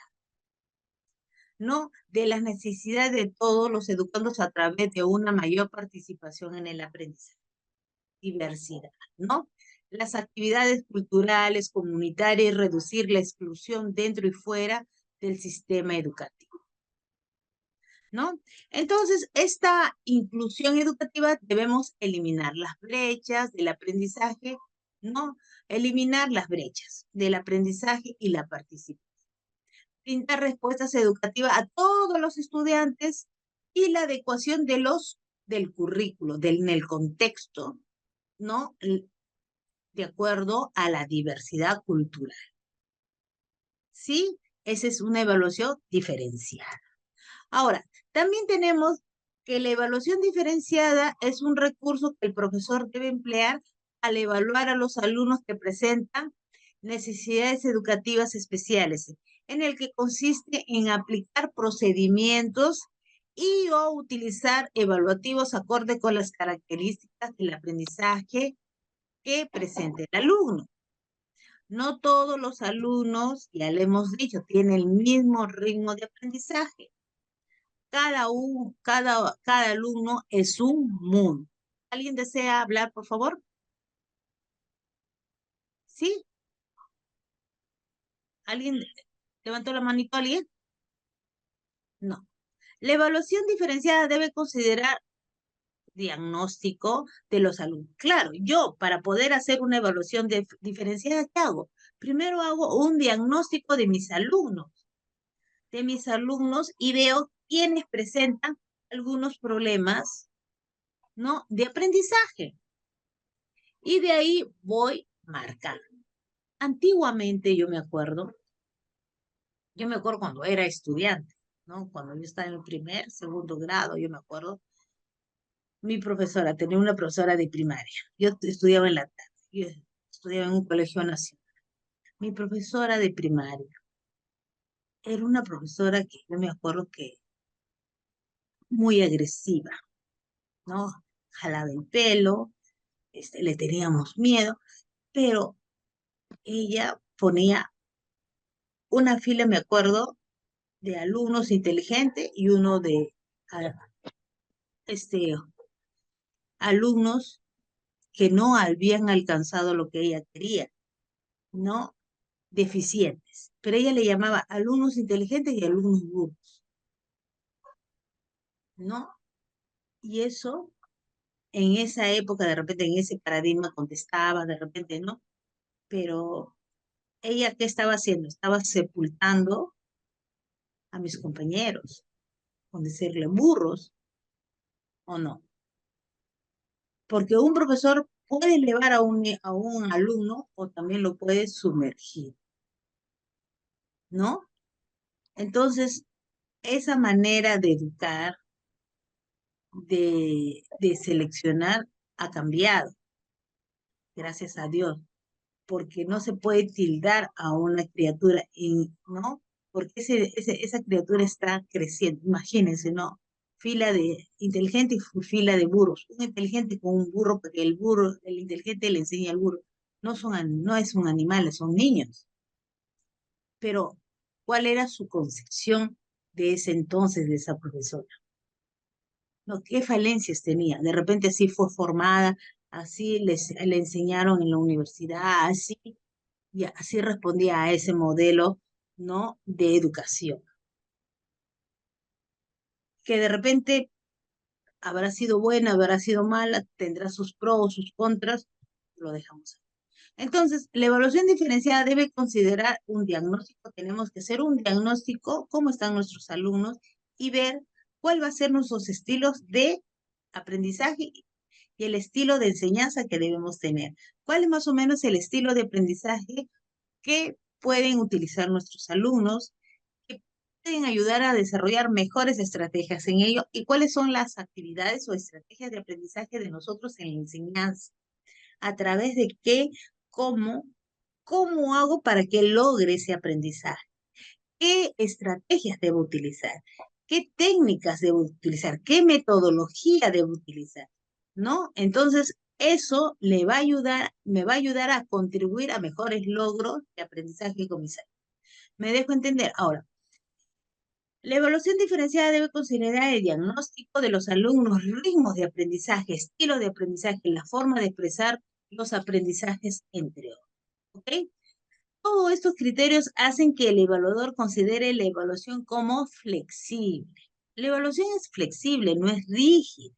¿no? De las necesidades de todos los educandos a través de una mayor participación en el aprendizaje. Diversidad, ¿no? Las actividades culturales, comunitarias y reducir la exclusión dentro y fuera del sistema educativo, ¿no? Entonces, esta inclusión educativa debemos eliminar las brechas del aprendizaje, ¿no? Eliminar las brechas del aprendizaje y la participación. Brindar respuestas educativas a todos los estudiantes y la adecuación del currículo, en el contexto, ¿no? De acuerdo a la diversidad cultural. ¿Sí? Esa es una evaluación diferenciada. Ahora, también tenemos que la evaluación diferenciada es un recurso que el profesor debe emplear al evaluar a los alumnos que presentan necesidades educativas especiales, en el que consiste en aplicar procedimientos y o utilizar evaluativos acorde con las características del aprendizaje que presente el alumno. No todos los alumnos, ya le hemos dicho, tienen el mismo ritmo de aprendizaje. Cada alumno es un mundo. ¿Alguien desea hablar, por favor? ¿Sí? ¿Alguien levantó la manito? ¿Alguien? No. La evaluación diferenciada debe considerar diagnóstico de los alumnos. Claro, yo para poder hacer una evaluación diferenciada, ¿qué hago? Primero hago un diagnóstico de mis alumnos y veo quiénes presentan algunos problemas, ¿no? De aprendizaje. Y de ahí voy marcando. Antiguamente yo me acuerdo cuando era estudiante, ¿no? Cuando yo estaba en el primer, segundo grado, yo me acuerdo, mi profesora, tenía una profesora de primaria. Yo estudiaba en la tarde, yo estudiaba en un colegio nacional. Mi profesora de primaria era una profesora que yo me acuerdo que muy agresiva, ¿no? Jalaba el pelo, le teníamos miedo, pero ella ponía una fila, me acuerdo, de alumnos inteligentes y uno de, ah, este, alumnos que no habían alcanzado lo que ella quería, ¿no? Deficientes. Pero ella le llamaba alumnos inteligentes y alumnos burros, ¿no? Y eso, en esa época, de repente, en ese paradigma contestaba, de repente no, pero ella, ¿qué estaba haciendo? Estaba sepultando a mis compañeros, con decirle burros o no. Porque un profesor puede elevar a un alumno o también lo puede sumergir, ¿no? Entonces, esa manera de educar, de seleccionar, ha cambiado, gracias a Dios, porque no se puede tildar a una criatura, ¿no? Porque esa criatura está creciendo, imagínense, ¿no? Fila de inteligente y fila de burros. Un inteligente con un burro, porque el burro, el inteligente le enseña al burro. No es un animal, son niños. Pero, ¿cuál era su concepción de ese entonces de esa profesora? ¿No? ¿Qué falencias tenía? De repente así fue formada, así le enseñaron en la universidad, así, y así respondía a ese modelo, ¿no? De educación. Que de repente habrá sido buena, habrá sido mala, tendrá sus pros, sus contras, lo dejamos ahí. Entonces, la evaluación diferenciada debe considerar un diagnóstico. Tenemos que hacer un diagnóstico, cómo están nuestros alumnos y ver cuál va a ser nuestros estilos de aprendizaje y el estilo de enseñanza que debemos tener. ¿Cuál es más o menos el estilo de aprendizaje que pueden utilizar nuestros alumnos, que pueden ayudar a desarrollar mejores estrategias en ello y cuáles son las actividades o estrategias de aprendizaje de nosotros en la enseñanza? ¿A través de qué, cómo, cómo hago para que logre ese aprendizaje? ¿Qué estrategias debo utilizar? ¿Qué técnicas debo utilizar? ¿Qué metodología debo utilizar? ¿No? Entonces, eso le va a ayudar, me va a ayudar a contribuir a mejores logros de aprendizaje con mis alumnos. ¿Me dejo entender? Ahora, la evaluación diferenciada debe considerar el diagnóstico de los alumnos, ritmos de aprendizaje, estilo de aprendizaje, la forma de expresar los aprendizajes, entre otros. ¿Ok? Todos estos criterios hacen que el evaluador considere la evaluación como flexible. La evaluación es flexible, no es rígida.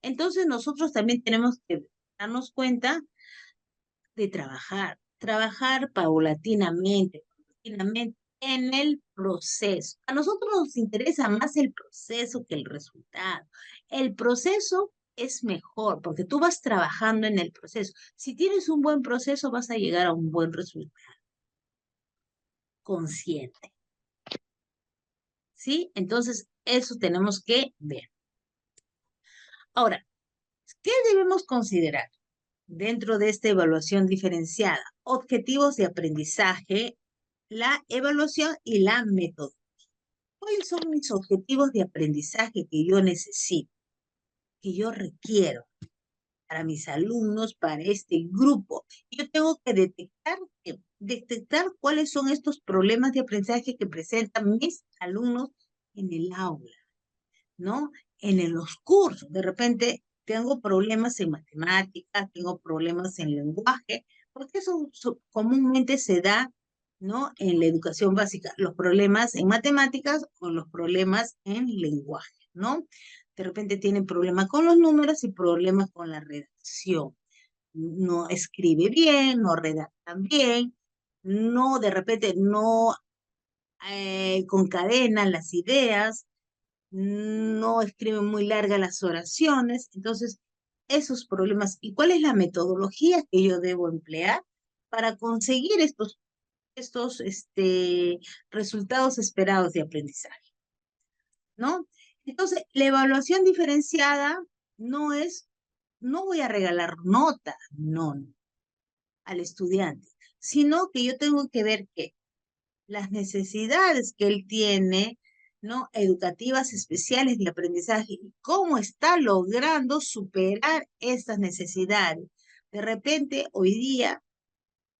Entonces nosotros también tenemos que darnos cuenta de trabajar paulatinamente en el proceso. A nosotros nos interesa más el proceso que el resultado. El proceso es mejor porque tú vas trabajando en el proceso. Si tienes un buen proceso, vas a llegar a un buen resultado consciente. ¿Sí? Entonces, eso tenemos que ver. Ahora, ¿qué debemos considerar dentro de esta evaluación diferenciada? Objetivos de aprendizaje, la evaluación y la metodología. ¿Cuáles son mis objetivos de aprendizaje que yo necesito, que yo requiero para mis alumnos, para este grupo? Yo tengo que detectar cuáles son estos problemas de aprendizaje que presentan mis alumnos en el aula, ¿no? Los cursos, de repente tengo problemas en matemáticas, tengo problemas en lenguaje, porque eso comúnmente se da, ¿no? En la educación básica, los problemas en matemáticas o los problemas en lenguaje, ¿no? De repente tienen problemas con los números y problemas con la redacción. No escribe bien, no redactan bien, no, de repente no concadenan las ideas, no escriben muy largas las oraciones. Entonces, esos problemas. ¿Y cuál es la metodología que yo debo emplear para conseguir estos resultados esperados de aprendizaje? ¿No? Entonces, la evaluación diferenciada no es, no voy a regalar nota, no, al estudiante, sino que yo tengo que ver que las necesidades que él tiene, ¿no? Educativas especiales de aprendizaje y cómo está logrando superar estas necesidades. De repente, hoy día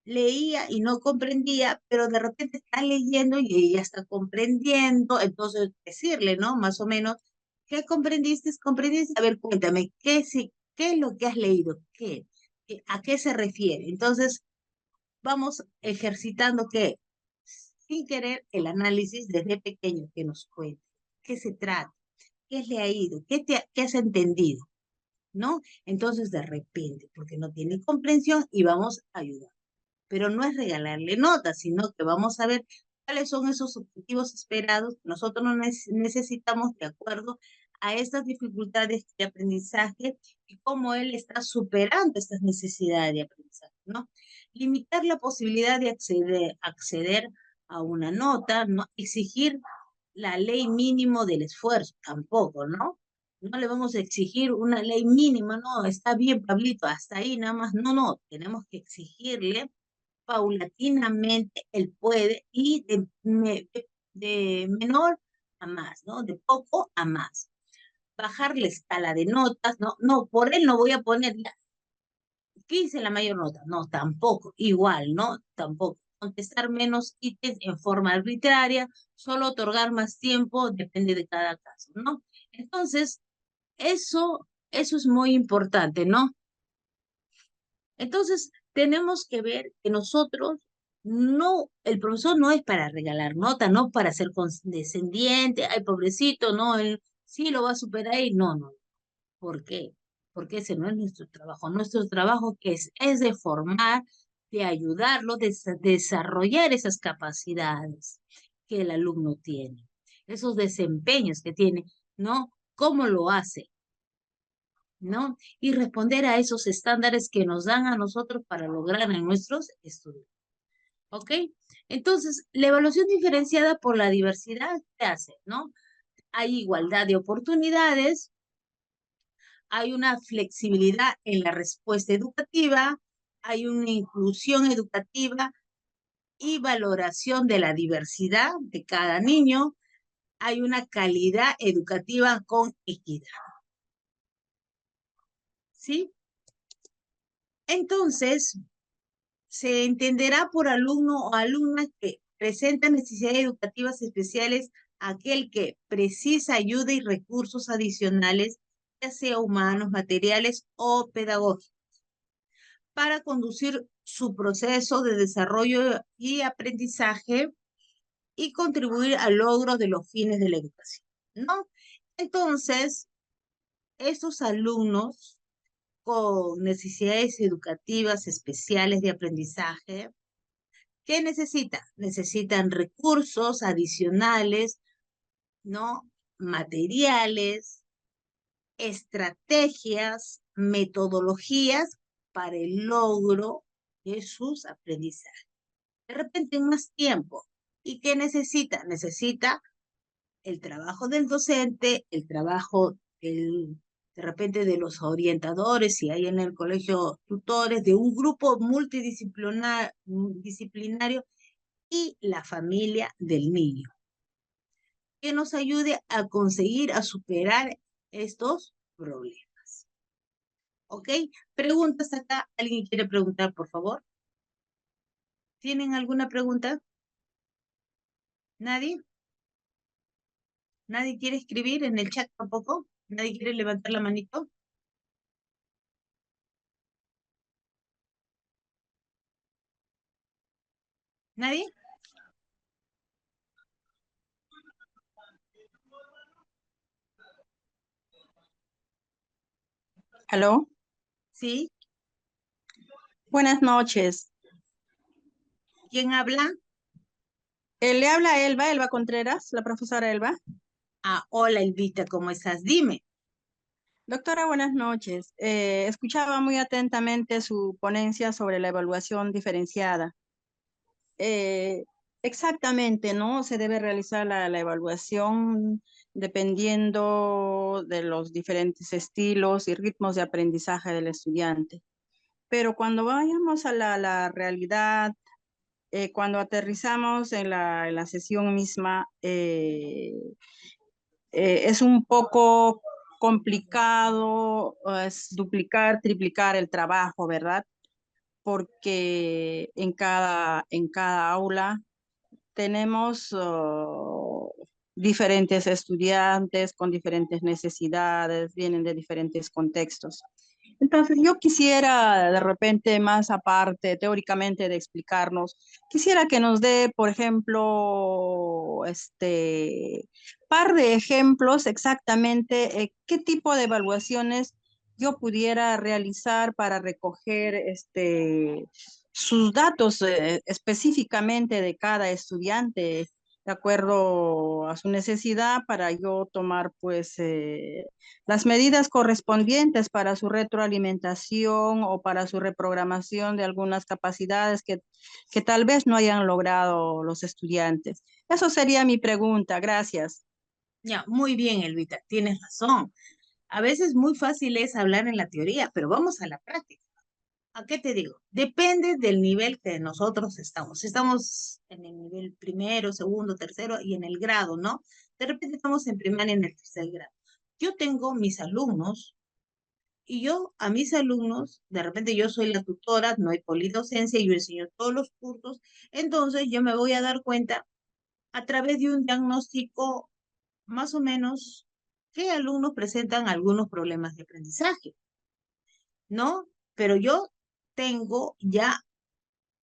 leía y no comprendía, pero de repente está leyendo y ella está comprendiendo, entonces decirle, ¿no? Más o menos, ¿Qué comprendiste? ¿Comprendiste? A ver, cuéntame, ¿qué es lo que has leído? ¿A qué se refiere? Entonces, vamos ejercitando que, sin querer, el análisis desde pequeño que nos cuente. ¿Qué se trata? ¿Qué has leído? ¿Qué has entendido? ¿No? Entonces, de repente, porque no tiene comprensión y vamos a ayudar. Pero no es regalarle notas, sino que vamos a ver cuáles son esos objetivos esperados. Nosotros no necesitamos de acuerdo a estas dificultades de aprendizaje y cómo él está superando estas necesidades de aprendizaje, ¿no? Limitar la posibilidad de acceder a una nota, no exigir la ley mínimo del esfuerzo, tampoco, ¿no? No le vamos a exigir una ley mínima, no, está bien, Pablito, hasta ahí nada más, no, no, tenemos que exigirle paulatinamente él puede y de menor a más, ¿no? De poco a más. Bajar la escala de notas, no, no, por él no voy a poner ya 15 la mayor nota, no, tampoco, igual, ¿no? Tampoco. Contestar menos ítems en forma arbitraria, solo otorgar más tiempo, depende de cada caso, ¿no? Entonces, eso es muy importante, ¿no? Entonces, tenemos que ver que nosotros no, el profesor no es para regalar nota, no para ser condescendiente, ay, pobrecito, no, él sí lo va a superar y no, no. ¿Por qué? Porque ese no es nuestro trabajo. Nuestro trabajo que es de formar, de ayudarlo, de desarrollar esas capacidades que el alumno tiene, esos desempeños que tiene, ¿no? ¿Cómo lo hace? ¿No? Y responder a esos estándares que nos dan a nosotros para lograr en nuestros estudios. ¿Ok? Entonces, la evaluación diferenciada por la diversidad, ¿qué hace? ¿No? Hay igualdad de oportunidades, hay una flexibilidad en la respuesta educativa, hay una inclusión educativa y valoración de la diversidad de cada niño, hay una calidad educativa con equidad. ¿Sí? Entonces, se entenderá por alumno o alumna que presenta necesidades educativas especiales aquel que precisa ayuda y recursos adicionales, ya sea humanos, materiales o pedagógicos, para conducir su proceso de desarrollo y aprendizaje y contribuir al logro de los fines de la educación, ¿no? Entonces, estos alumnos con necesidades educativas especiales de aprendizaje, ¿qué necesitan? Necesitan recursos adicionales, ¿no? Materiales, estrategias, metodologías para el logro de sus aprendizajes. De repente más tiempo. ¿Y qué necesita? Necesita el trabajo del docente, el trabajo de repente de los orientadores, si hay en el colegio tutores, de un grupo multidisciplinario y la familia del niño, que nos ayude a conseguir, a superar estos problemas. ¿Ok? Preguntas acá. ¿Alguien quiere preguntar, por favor? ¿Tienen alguna pregunta? ¿Nadie? ¿Nadie quiere escribir en el chat tampoco? ¿Nadie quiere levantar la manito? ¿Nadie? Aló, ¿Sí? buenas noches. ¿Quién habla? Le habla Elba Contreras, la profesora Elba. Ah, hola Elvita, ¿cómo estás? Dime. Doctora, buenas noches. Escuchaba muy atentamente su ponencia sobre la evaluación diferenciada. Eh, Exactamente, ¿no? Se debe realizar la evaluación dependiendo de los diferentes estilos y ritmos de aprendizaje del estudiante. Pero cuando vayamos a la realidad, cuando aterrizamos en la sesión misma, es un poco complicado, es duplicar, triplicar el trabajo, ¿verdad? Porque en cada aula tenemos diferentes estudiantes con diferentes necesidades, vienen de diferentes contextos. Entonces, yo quisiera de repente, más aparte, teóricamente de explicarnos, quisiera que nos dé, por ejemplo, par de ejemplos exactamente qué tipo de evaluaciones yo pudiera realizar para recoger sus datos específicamente de cada estudiante, de acuerdo a su necesidad, para yo tomar pues las medidas correspondientes para su retroalimentación o para su reprogramación de algunas capacidades que tal vez no hayan logrado los estudiantes. Eso sería mi pregunta. Gracias. Ya, muy bien, Elvita, tienes razón. A veces muy fácil es hablar en la teoría, pero vamos a la práctica. ¿A qué te digo? Depende del nivel que nosotros estamos. Si estamos en el nivel primero, segundo, tercero y en el grado, ¿no? De repente estamos en primaria en el tercer grado. Yo tengo mis alumnos y yo a mis alumnos, de repente yo soy la tutora, no hay polidocencia, yo enseño todos los cursos, entonces yo me voy a dar cuenta a través de un diagnóstico más o menos qué alumnos presentan algunos problemas de aprendizaje, ¿no? Pero yo tengo ya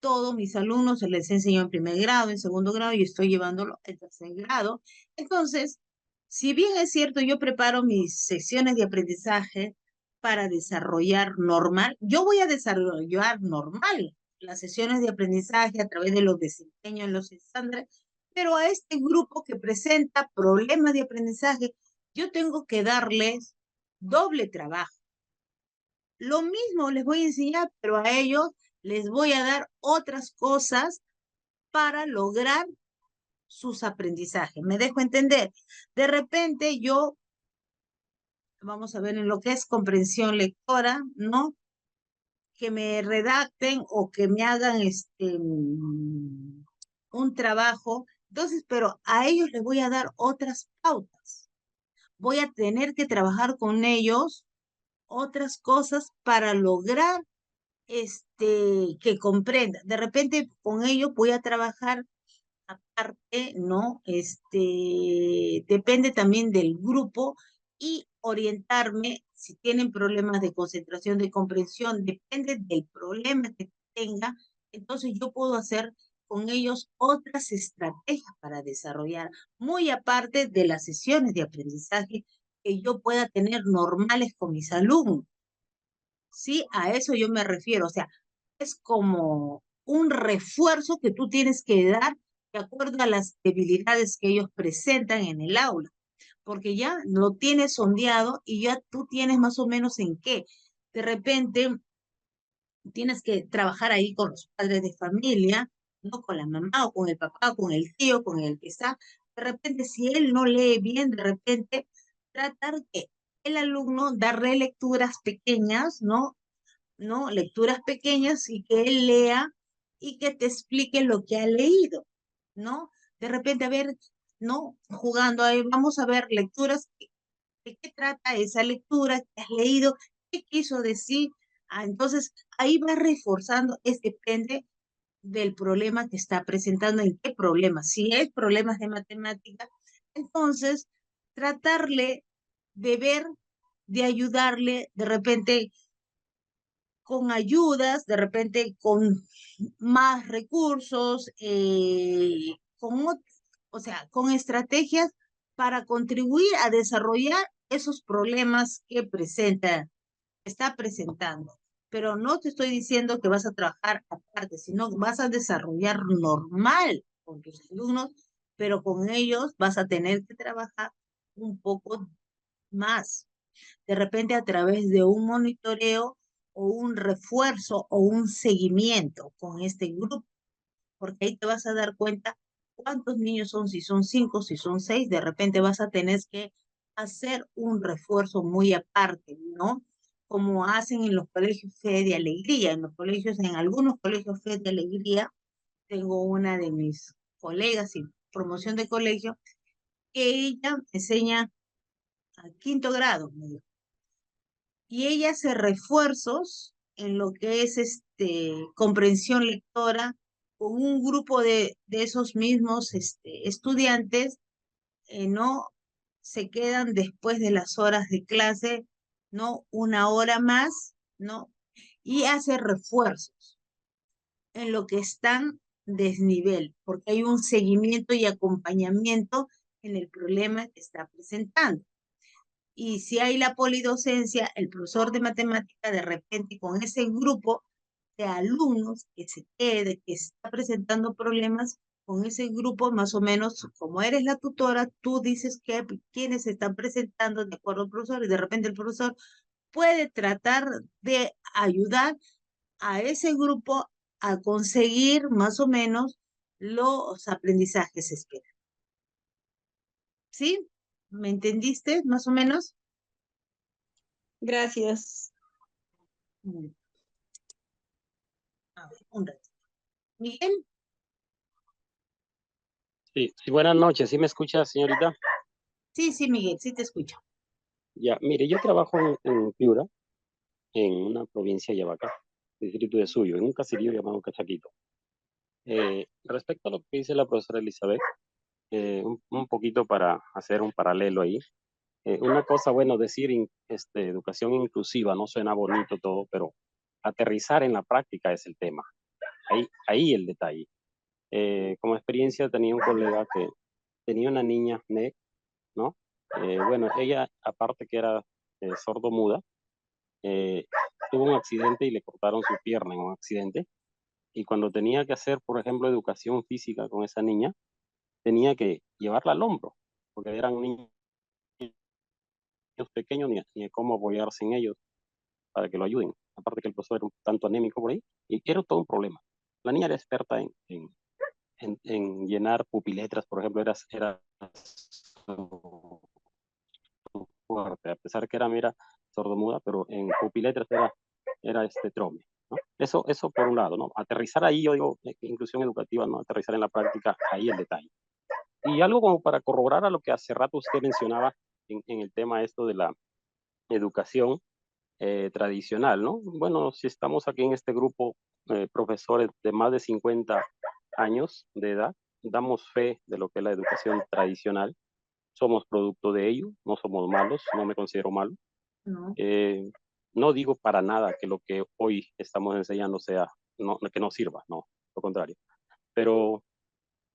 todos mis alumnos, se les enseñó en primer grado, en segundo grado y estoy llevándolo en tercer grado. Entonces, si bien es cierto, yo preparo mis sesiones de aprendizaje para desarrollar normal, yo voy a desarrollar normal las sesiones de aprendizaje a través de los desempeños en los estándares, pero a este grupo que presenta problemas de aprendizaje, yo tengo que darles doble trabajo. Lo mismo les voy a enseñar, pero a ellos les voy a dar otras cosas para lograr sus aprendizajes. ¿Me dejo entender? De repente yo, vamos a ver en lo que es comprensión lectora, ¿no? Que me redacten o que me hagan un trabajo. Entonces, pero a ellos les voy a dar otras pautas. Voy a tener que trabajar con ellos otras cosas para lograr que comprenda. De repente con ellos voy a trabajar aparte, ¿no? Depende también del grupo y orientarme si tienen problemas de concentración, de comprensión, depende del problema que tenga. Entonces yo puedo hacer con ellos otras estrategias para desarrollar, muy aparte de las sesiones de aprendizaje que yo pueda tener normales con mis alumnos. Sí, a eso yo me refiero. O sea, es como un refuerzo que tú tienes que dar de acuerdo a las debilidades que ellos presentan en el aula, porque ya lo tienes sondeado y ya tú tienes más o menos en qué. De repente tienes que trabajar ahí con los padres de familia, no con la mamá o con el papá, con el tío, con el que está. De repente, si él no lee bien, de repente tratar que el alumno darle lecturas pequeñas, ¿no? ¿no? Lecturas pequeñas y que él lea y que te explique lo que ha leído, ¿no? De repente, a ver, ¿no? Jugando ahí, vamos a ver lecturas, ¿de qué trata esa lectura que has leído? ¿Qué quiso decir? Ah, entonces, ahí va reforzando, depende del problema que está presentando, en qué problema. Si es problemas de matemática, entonces tratarle de ver, de ayudarle, de repente con ayudas, de repente con más recursos, o sea, con estrategias para contribuir a desarrollar esos problemas que está presentando. Pero no te estoy diciendo que vas a trabajar aparte, sino vas a desarrollar normal con tus alumnos, pero con ellos vas a tener que trabajar un poco más de repente a través de un monitoreo o un refuerzo o un seguimiento con este grupo, porque ahí te vas a dar cuenta cuántos niños son, si son 5, si son 6, de repente vas a tener que hacer un refuerzo muy aparte, ¿no? Como hacen en los colegios Fe de Alegría, en algunos colegios Fe de Alegría, tengo una de mis colegas en promoción de colegio, que ella enseña a quinto grado, me dijo, y ella hace refuerzos en lo que es comprensión lectora con un grupo de esos mismos estudiantes no se quedan después de las horas de clase, ¿no? Una hora más, ¿no? Y hace refuerzos en lo que están desnivel, porque hay un seguimiento y acompañamiento en el problema que está presentando. Y si hay la polidocencia, el profesor de matemática de repente con ese grupo de alumnos que se quede, que está presentando problemas, con ese grupo más o menos, como eres la tutora, tú dices que quienes se están presentando de acuerdo al profesor y de repente el profesor puede tratar de ayudar a ese grupo a conseguir más o menos los aprendizajes esperados. ¿Sí? ¿Me entendiste más o menos? Gracias. A ver, un rato. Miguel, Sí, sí, buenas noches. ¿Sí me escucha, señorita? sí, Miguel, sí te escucho. Ya, mire, yo trabajo en Piura, en una provincia de Yabacá, distrito de Suyo, en un caserío llamado Cachaquito. Respecto a lo que dice la profesora Elizabeth, un poquito para hacer un paralelo ahí. Una cosa, bueno, decir educación inclusiva no suena bonito todo, pero aterrizar en la práctica es el tema. Ahí el detalle. Como experiencia tenía un colega que tenía una niña, ¿no? Bueno, ella, aparte que era sordo-muda, eh, tuvo un accidente y le cortaron su pierna en un accidente. Y cuando tenía que hacer, por ejemplo, educación física con esa niña, tenía que llevarla al hombro, porque eran niños pequeños ni cómo apoyarse en ellos para que lo ayuden. Aparte que el profesor era un tanto anémico por ahí, y era todo un problema. La niña era experta en llenar pupiletras, por ejemplo, era fuerte, a pesar que era mera sordomuda, pero en pupiletras era trome, ¿no? Eso por un lado, ¿no? Aterrizar ahí, yo digo, inclusión educativa, ¿no? Aterrizar en la práctica, ahí el detalle. Y algo como para corroborar a lo que hace rato usted mencionaba en el tema esto de la educación tradicional, ¿no? Bueno, si estamos aquí en este grupo, profesores de más de 50 años de edad, damos fe de lo que es la educación tradicional, somos producto de ello, no somos malos, no me considero malo. No. No digo para nada que lo que hoy estamos enseñando que no sirva, no, lo contrario. Pero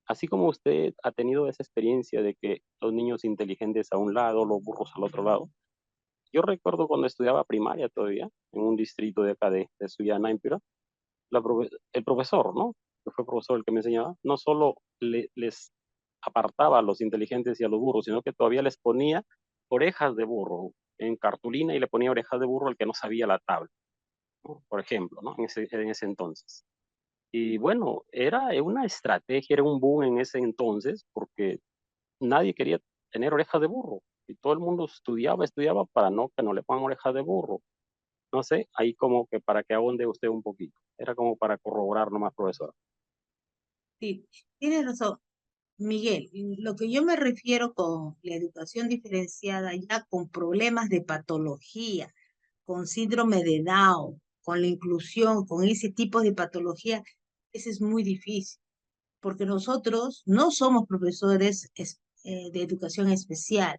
así como usted ha tenido esa experiencia de que los niños inteligentes a un lado, los burros al otro lado, yo recuerdo cuando estudiaba primaria todavía, en un distrito de acá de Sullana, en Piura, el profesor, ¿no? Que fue profesor el que me enseñaba, no solo les apartaba a los inteligentes y a los burros, sino que todavía les ponía orejas de burro en cartulina y le ponía orejas de burro al que no sabía la tabla, ¿no? Por ejemplo, ¿no? En ese entonces. Y bueno, era una estrategia, era un boom en ese entonces, porque nadie quería tener orejas de burro. Y todo el mundo estudiaba para que no le pongan orejas de burro. No sé, ahí como que para que ahonde usted un poquito. Era como para corroborar nomás, profesor. Sí, tienes razón. Miguel, lo que yo me refiero con la educación diferenciada ya con problemas de patología, con síndrome de Down, con la inclusión, con ese tipo de patología, ese es muy difícil, porque nosotros no somos profesores de educación especial.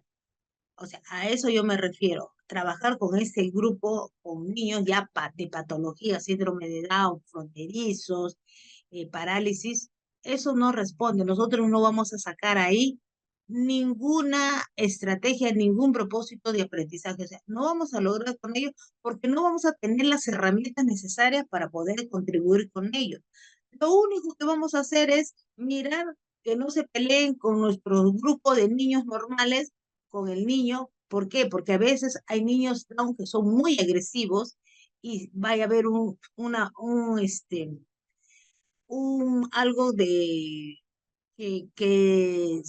O sea, a eso yo me refiero. Trabajar con este grupo, con niños ya de patología, síndrome de Down, fronterizos, parálisis, eso no responde. Nosotros no vamos a sacar ahí ninguna estrategia, ningún propósito de aprendizaje. O sea, no vamos a lograr con ellos porque no vamos a tener las herramientas necesarias para poder contribuir con ellos. Lo único que vamos a hacer es mirar que no se peleen con nuestro grupo de niños normales con el niño. ¿Por qué? Porque a veces hay niños Down que son muy agresivos y vaya a haber algo de que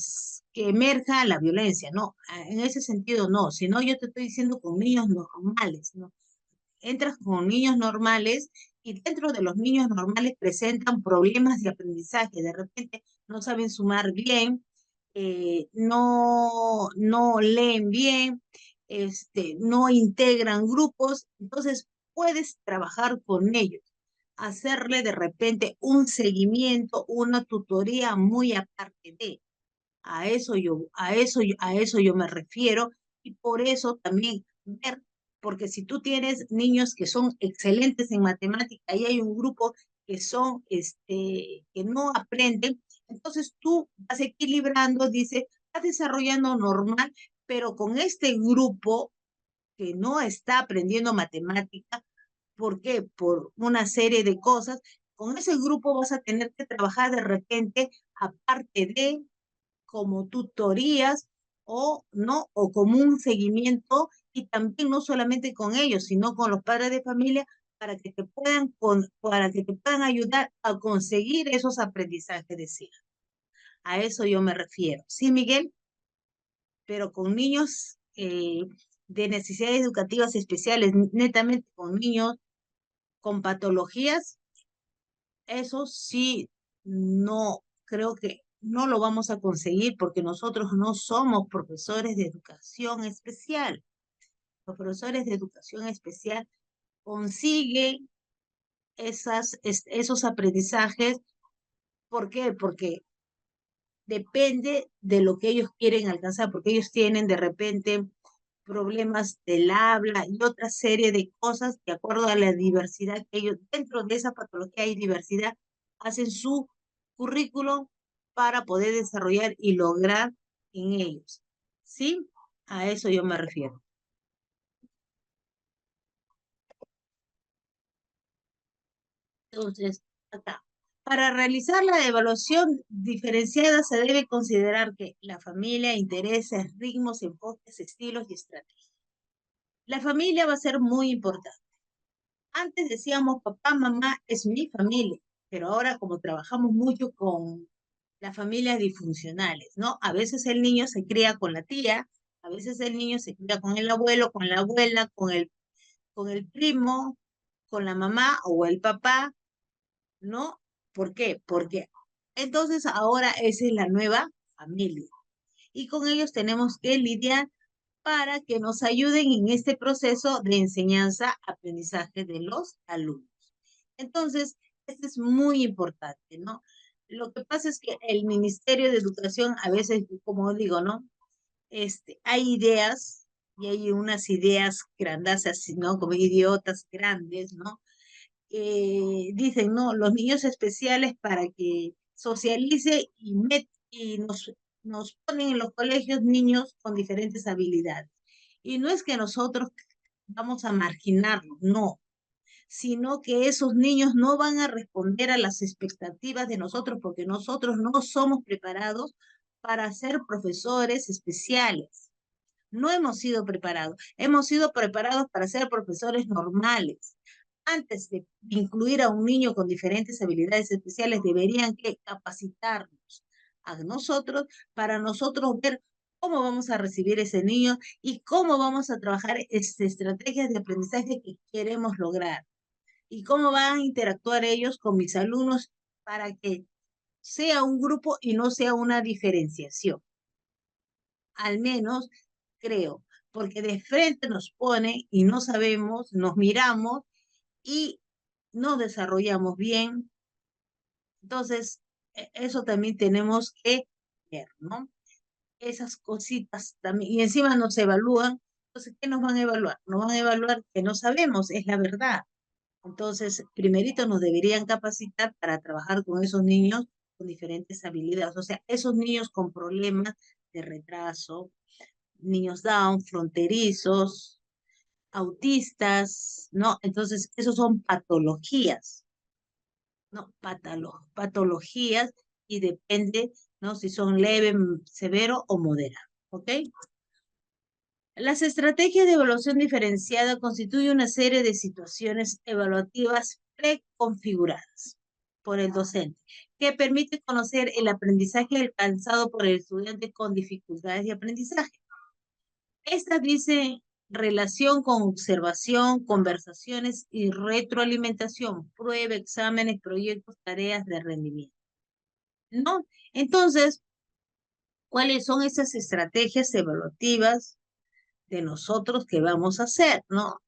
emerja la violencia, no, en ese sentido no, sino yo te estoy diciendo con niños normales, ¿no? Entras con niños normales y dentro de los niños normales presentan problemas de aprendizaje, de repente no saben sumar bien, no leen bien, no integran grupos, entonces puedes trabajar con ellos, hacerle de repente un seguimiento, una tutoría muy aparte de, A eso yo me refiero, y por eso también ver, porque si tú tienes niños que son excelentes en matemática y hay un grupo que son, que no aprenden, entonces tú vas equilibrando, dice, vas desarrollando normal, pero con este grupo que no está aprendiendo matemática. ¿Por qué? Por una serie de cosas. Con ese grupo vas a tener que trabajar de repente, aparte de como tutorías o no, o como un seguimiento, y también no solamente con ellos, sino con los padres de familia para que te puedan, para que te puedan ayudar a conseguir esos aprendizajes de sí. A eso yo me refiero. Sí, Miguel, pero con niños de necesidades educativas especiales, netamente con niños con patologías, eso sí, no, creo que no lo vamos a conseguir porque nosotros no somos profesores de educación especial. Los profesores de educación especial consiguen esos aprendizajes. ¿Por qué? Porque depende de lo que ellos quieren alcanzar, porque ellos tienen de repente problemas del habla y otra serie de cosas de acuerdo a la diversidad que ellos, dentro de esa patología hay diversidad, hacen su currículum para poder desarrollar y lograr en ellos. ¿Sí? A eso yo me refiero. Entonces, acá. Para realizar la evaluación diferenciada se debe considerar que la familia, intereses, ritmos, enfoques, estilos y estrategias. La familia va a ser muy importante. Antes decíamos papá, mamá es mi familia, pero ahora como trabajamos mucho con las familias disfuncionales, ¿no? A veces el niño se cría con la tía, a veces el niño se cría con el abuelo, con la abuela, con el primo, con la mamá o el papá, ¿no? ¿Por qué? Porque entonces ahora esa es la nueva familia. Y con ellos tenemos que lidiar para que nos ayuden en este proceso de enseñanza-aprendizaje de los alumnos. Entonces, esto es muy importante, ¿no? Lo que pasa es que el Ministerio de Educación, a veces, como digo, ¿no? Hay ideas, y hay unas ideas grandazas, ¿no? Como idiotas grandes, ¿no? Dicen, no, los niños especiales para que socialice y nos ponen en los colegios niños con diferentes habilidades. Y no es que nosotros vamos a marginarlos, no, sino que esos niños no van a responder a las expectativas de nosotros porque nosotros no somos preparados para ser profesores especiales. No hemos sido preparados, hemos sido preparados para ser profesores normales. Antes de incluir a un niño con diferentes habilidades especiales, deberían que capacitarnos a nosotros para nosotros ver cómo vamos a recibir ese niño y cómo vamos a trabajar estrategias de aprendizaje que queremos lograr y cómo van a interactuar ellos con mis alumnos para que sea un grupo y no sea una diferenciación. Al menos creo, porque de frente nos pone y no sabemos, nos miramos y no desarrollamos bien. Entonces, eso también tenemos que ver, ¿no? Esas cositas también, y encima nos evalúan. Entonces, ¿qué nos van a evaluar? Nos van a evaluar que no sabemos, es la verdad. Entonces, primerito nos deberían capacitar para trabajar con esos niños con diferentes habilidades, o sea, esos niños con problemas de retraso, niños Down, fronterizos, autistas, ¿no? Entonces, esos son patologías, ¿no? Patologías y depende, ¿no? Si son leve, severo o moderado, ¿ok? Las estrategias de evaluación diferenciada constituyen una serie de situaciones evaluativas preconfiguradas por el docente, que permite conocer el aprendizaje alcanzado por el estudiante con dificultades de aprendizaje. Esta dice relación con observación, conversaciones y retroalimentación, prueba, exámenes, proyectos, tareas de rendimiento, ¿no? Entonces, ¿cuáles son esas estrategias evaluativas de nosotros que vamos a hacer, ¿no?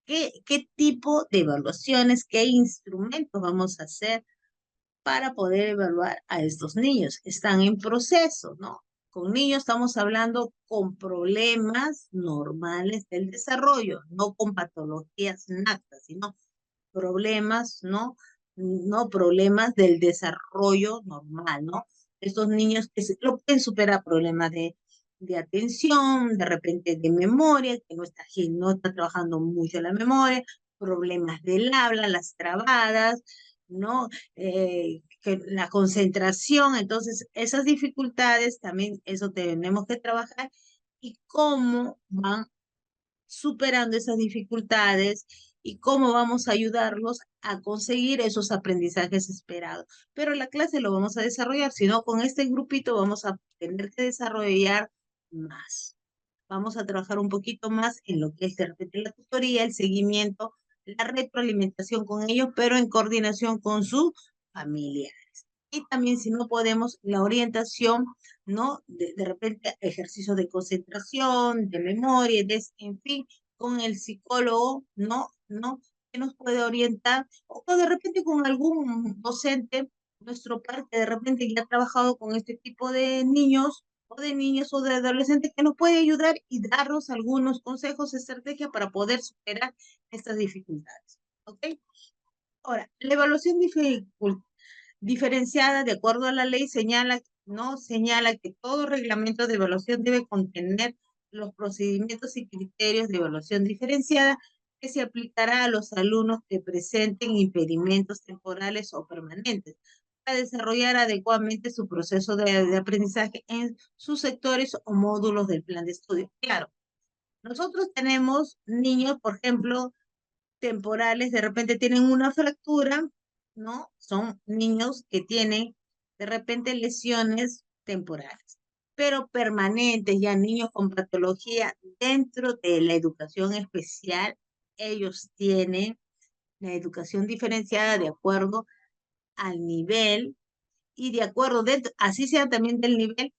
¿Qué tipo de evaluaciones, qué instrumentos vamos a hacer para poder evaluar a estos niños? Están en proceso, ¿no? con niños estamos hablando con problemas normales del desarrollo, no con patologías natas, sino problemas, ¿no? No problemas del desarrollo normal, ¿no? Estos niños que lo pueden superar problemas de atención, de repente de memoria, que no está trabajando mucho la memoria, problemas del habla, las trabadas, ¿no? Que la concentración, entonces esas dificultades también, eso tenemos que trabajar y cómo van superando esas dificultades y cómo vamos a ayudarlos a conseguir esos aprendizajes esperados. Pero la clase lo vamos a desarrollar, si no, con este grupito vamos a tener que desarrollar más. Vamos a trabajar un poquito más en lo que es de repente la tutoría, el seguimiento, la retroalimentación con ellos, pero en coordinación con sus familiares. Y también si no podemos, la orientación, ¿no? De repente ejercicios de concentración, de memoria, en fin, con el psicólogo, ¿no? ¿No? Que nos puede orientar, o de repente con algún docente, nuestro par que de repente ya ha trabajado con este tipo de niños, o de niños o de adolescentes, que nos puede ayudar y darnos algunos consejos, estrategias para poder superar estas dificultades. ¿Ok? Ahora, la evaluación diferenciada de acuerdo a la ley señala que todo reglamento de evaluación debe contener los procedimientos y criterios de evaluación diferenciada que se aplicará a los alumnos que presenten impedimentos temporales o permanentes para desarrollar adecuadamente su proceso de aprendizaje en sus sectores o módulos del plan de estudio. Claro, nosotros tenemos niños, por ejemplo, temporales, de repente tienen una fractura, ¿no? Son niños que tienen de repente lesiones temporales, pero permanentes, ya niños con patología dentro de la educación especial, ellos tienen la educación diferenciada de acuerdo al nivel y de acuerdo, así sea también del nivel,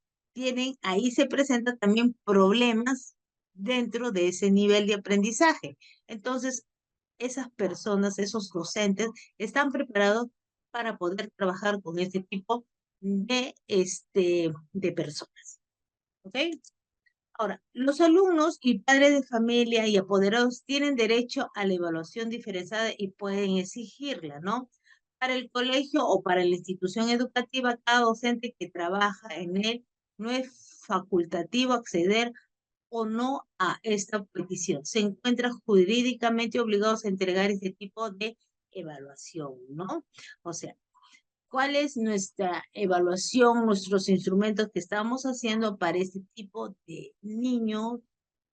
ahí se presentan también problemas dentro de ese nivel de aprendizaje. Entonces, esas personas, esos docentes, están preparados para poder trabajar con este tipo de personas. ¿Ok? Ahora, los alumnos y padres de familia y apoderados tienen derecho a la evaluación diferenciada y pueden exigirla, ¿no? Para el colegio o para la institución educativa, cada docente que trabaja en él no es facultativo acceder o no a esta petición. Se encuentran jurídicamente obligados a entregar este tipo de evaluación, ¿no? O sea, ¿cuál es nuestra evaluación, nuestros instrumentos que estamos haciendo para este tipo de niños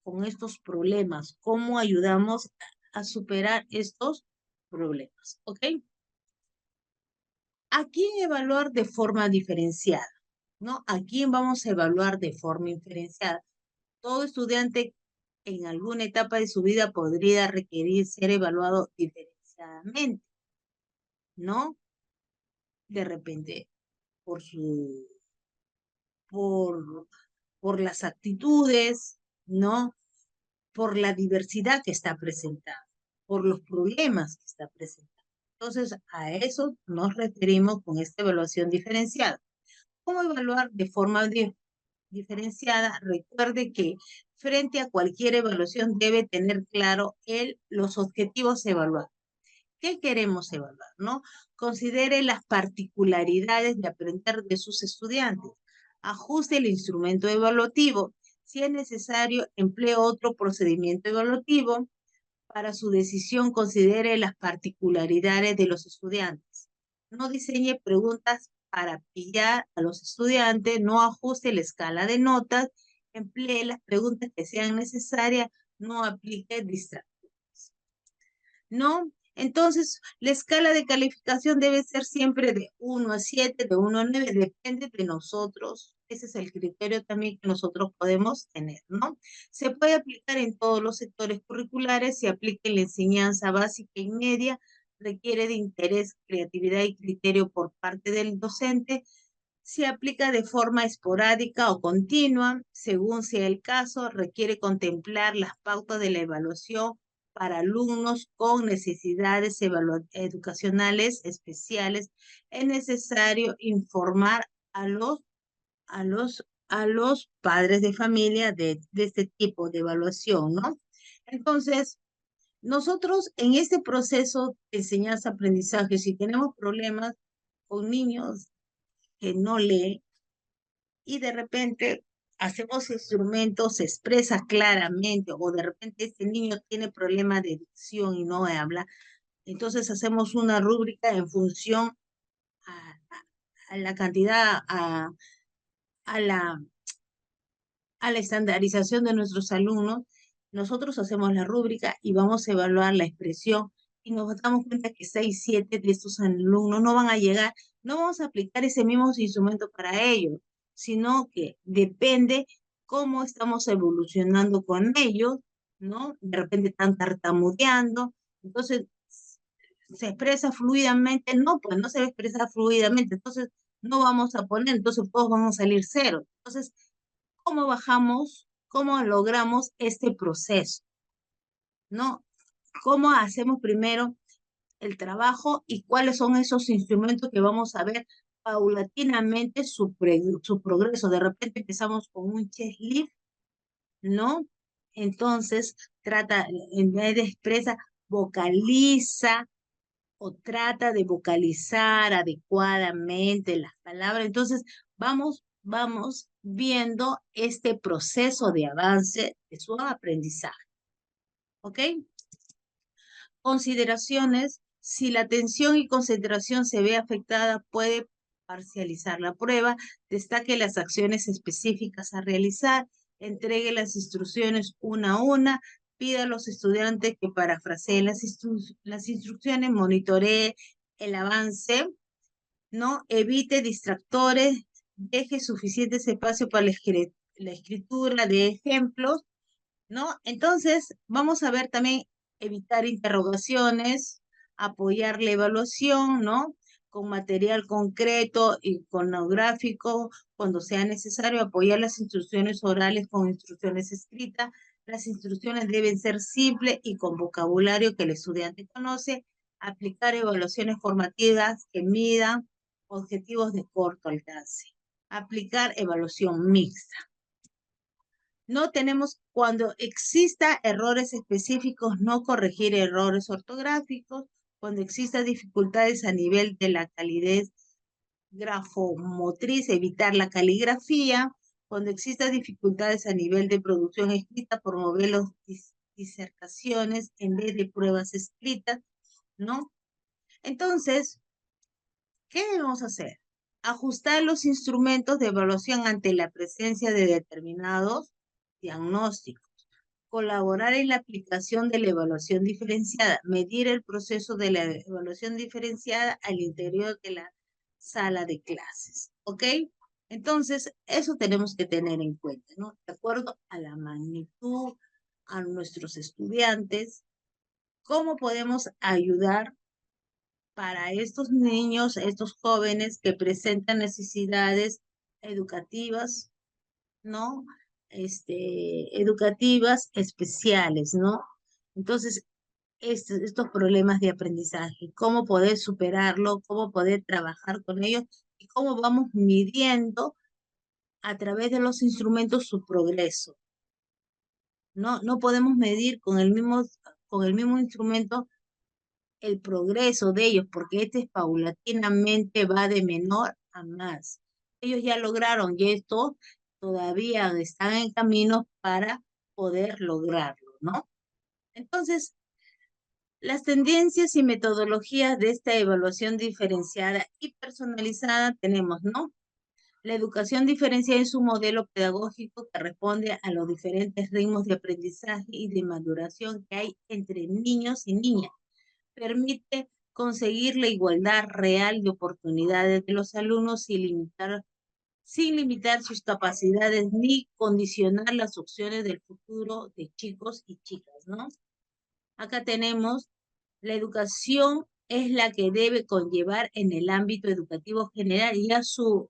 con estos problemas? ¿Cómo ayudamos a superar estos problemas? ¿Ok? ¿A quién evaluar de forma diferenciada? ¿No? ¿A quién vamos a evaluar de forma diferenciada? Todo estudiante en alguna etapa de su vida podría requerir ser evaluado diferenciadamente, ¿no? De repente, por su, por, por las actitudes, ¿no? Por la diversidad que está presentando, por los problemas que está presentando. Entonces, a eso nos referimos con esta evaluación diferenciada. ¿Cómo evaluar de forma diferenciada? Recuerde que frente a cualquier evaluación debe tener claro los objetivos a evaluar. ¿Qué queremos evaluar? ¿No? Considere las particularidades de aprender de sus estudiantes. Ajuste el instrumento evaluativo. Si es necesario, emplee otro procedimiento evaluativo. Para su decisión, considere las particularidades de los estudiantes. No diseñe preguntas para pillar a los estudiantes, no ajuste la escala de notas, emplee las preguntas que sean necesarias, no aplique distractores. ¿No? Entonces, la escala de calificación debe ser siempre de 1 a 7, de 1 a 9, depende de nosotros. Ese es el criterio también que nosotros podemos tener, ¿no? Se puede aplicar en todos los sectores curriculares, se aplica en la enseñanza básica y media, requiere de interés, creatividad y criterio por parte del docente, se aplica de forma esporádica o continua, según sea el caso, requiere contemplar las pautas de la evaluación para alumnos con necesidades educacionales especiales. Es necesario informar a los a los padres de familia de este tipo de evaluación, ¿no? Entonces, nosotros en este proceso de enseñanza-aprendizaje, si tenemos problemas con niños que no leen y de repente hacemos instrumentos, se expresa claramente, o de repente este niño tiene problemas de dicción y no habla, entonces hacemos una rúbrica en función a la cantidad, a la estandarización de nuestros alumnos. Nosotros hacemos la rúbrica y vamos a evaluar la expresión y nos damos cuenta que 6, 7 de estos alumnos no van a llegar, no vamos a aplicar ese mismo instrumento para ellos, sino que depende cómo estamos evolucionando con ellos, ¿no? De repente están tartamudeando, entonces se expresa fluidamente, no, pues no se expresa fluidamente, entonces no vamos a poner, entonces todos vamos a salir cero. Entonces, ¿cómo bajamos, cómo logramos este proceso? ¿No? ¿Cómo hacemos primero el trabajo y cuáles son esos instrumentos que vamos a ver paulatinamente su progreso? De repente empezamos con un checklist, ¿no? Entonces, trata, en vez de expresa, vocaliza o trata de vocalizar adecuadamente las palabras. Entonces, vamos viendo este proceso de avance de su aprendizaje. ¿Ok? Consideraciones. Si la atención y concentración se ve afectada, puede parcializar la prueba. Destaque las acciones específicas a realizar. Entregue las instrucciones una a una. Pida a los estudiantes que parafraseen las instrucciones. Monitoree el avance. ¿No? Evite distractores. Deje suficiente espacio para la escritura de ejemplos, ¿no? Entonces, vamos a ver también evitar interrogaciones, apoyar la evaluación, ¿no? Con material concreto, iconográfico, cuando sea necesario, apoyar las instrucciones orales con instrucciones escritas. Las instrucciones deben ser simples y con vocabulario que el estudiante conoce. Aplicar evaluaciones formativas que midan objetivos de corto alcance. Aplicar evaluación mixta. No tenemos, cuando exista errores específicos, no corregir errores ortográficos. Cuando exista dificultades a nivel de la calidez grafomotriz, evitar la caligrafía. Cuando exista dificultades a nivel de producción escrita, promover las disertaciones en vez de pruebas escritas, ¿no? Entonces, ¿qué debemos hacer? Ajustar los instrumentos de evaluación ante la presencia de determinados diagnósticos. Colaborar en la aplicación de la evaluación diferenciada. Medir el proceso de la evaluación diferenciada al interior de la sala de clases. ¿Ok? Entonces, eso tenemos que tener en cuenta, ¿no? De acuerdo a la magnitud, a nuestros estudiantes, cómo podemos ayudar para estos niños, estos jóvenes que presentan necesidades educativas, ¿no? Educativas especiales, ¿no? Entonces, estos problemas de aprendizaje, cómo poder superarlo, cómo poder trabajar con ellos y cómo vamos midiendo a través de los instrumentos su progreso. No podemos medir con el mismo instrumento el progreso de ellos, porque este es paulatinamente va de menor a más. Ellos ya lograron y esto todavía están en camino para poder lograrlo, ¿no? Entonces, las tendencias y metodologías de esta evaluación diferenciada y personalizada tenemos, ¿no? La educación diferenciada es un modelo pedagógico que responde a los diferentes ritmos de aprendizaje y de maduración que hay entre niños y niñas. Permite conseguir la igualdad real de oportunidades de los alumnos sin limitar sus capacidades ni condicionar las opciones del futuro de chicos y chicas, ¿no? Acá tenemos, la educación es la que debe conllevar en el ámbito educativo general y a su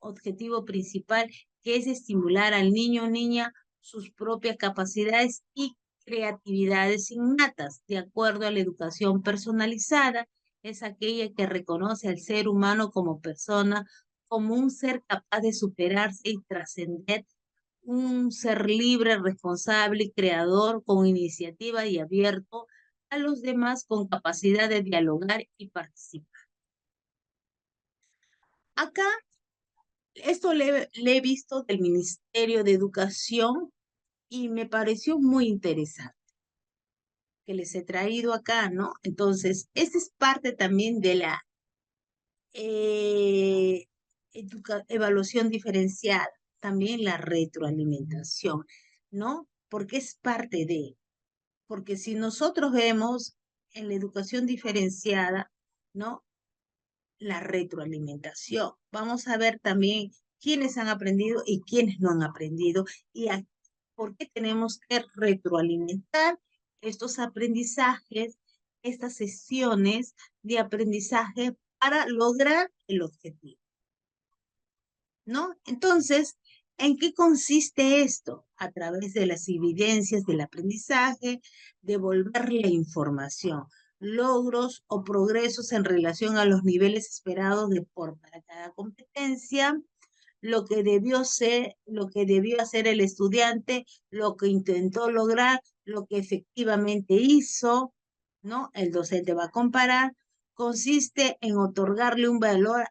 objetivo principal, que es estimular al niño o niña sus propias capacidades y creatividades innatas, de acuerdo a la educación personalizada, es aquella que reconoce al ser humano como persona como un ser capaz de superarse y trascender, un ser libre, responsable y creador, con iniciativa y abierto a los demás, con capacidad de dialogar y participar. Acá, esto le he visto del Ministerio de Educación y me pareció muy interesante que les he traído acá, ¿no? Entonces, esta es parte también de la evaluación diferenciada, también la retroalimentación, ¿no? Porque es parte porque si nosotros vemos en la educación diferenciada, ¿no? La retroalimentación. Vamos a ver también quiénes han aprendido y quiénes no han aprendido y por qué tenemos que retroalimentar estos aprendizajes, estas sesiones de aprendizaje para lograr el objetivo, ¿no? Entonces, ¿en qué consiste esto? A través de las evidencias del aprendizaje, devolver la información, logros o progresos en relación a los niveles esperados para cada competencia, lo que debió hacer el estudiante, lo que intentó lograr, lo que efectivamente hizo, ¿no? El docente va a comparar, consiste en otorgarle un valor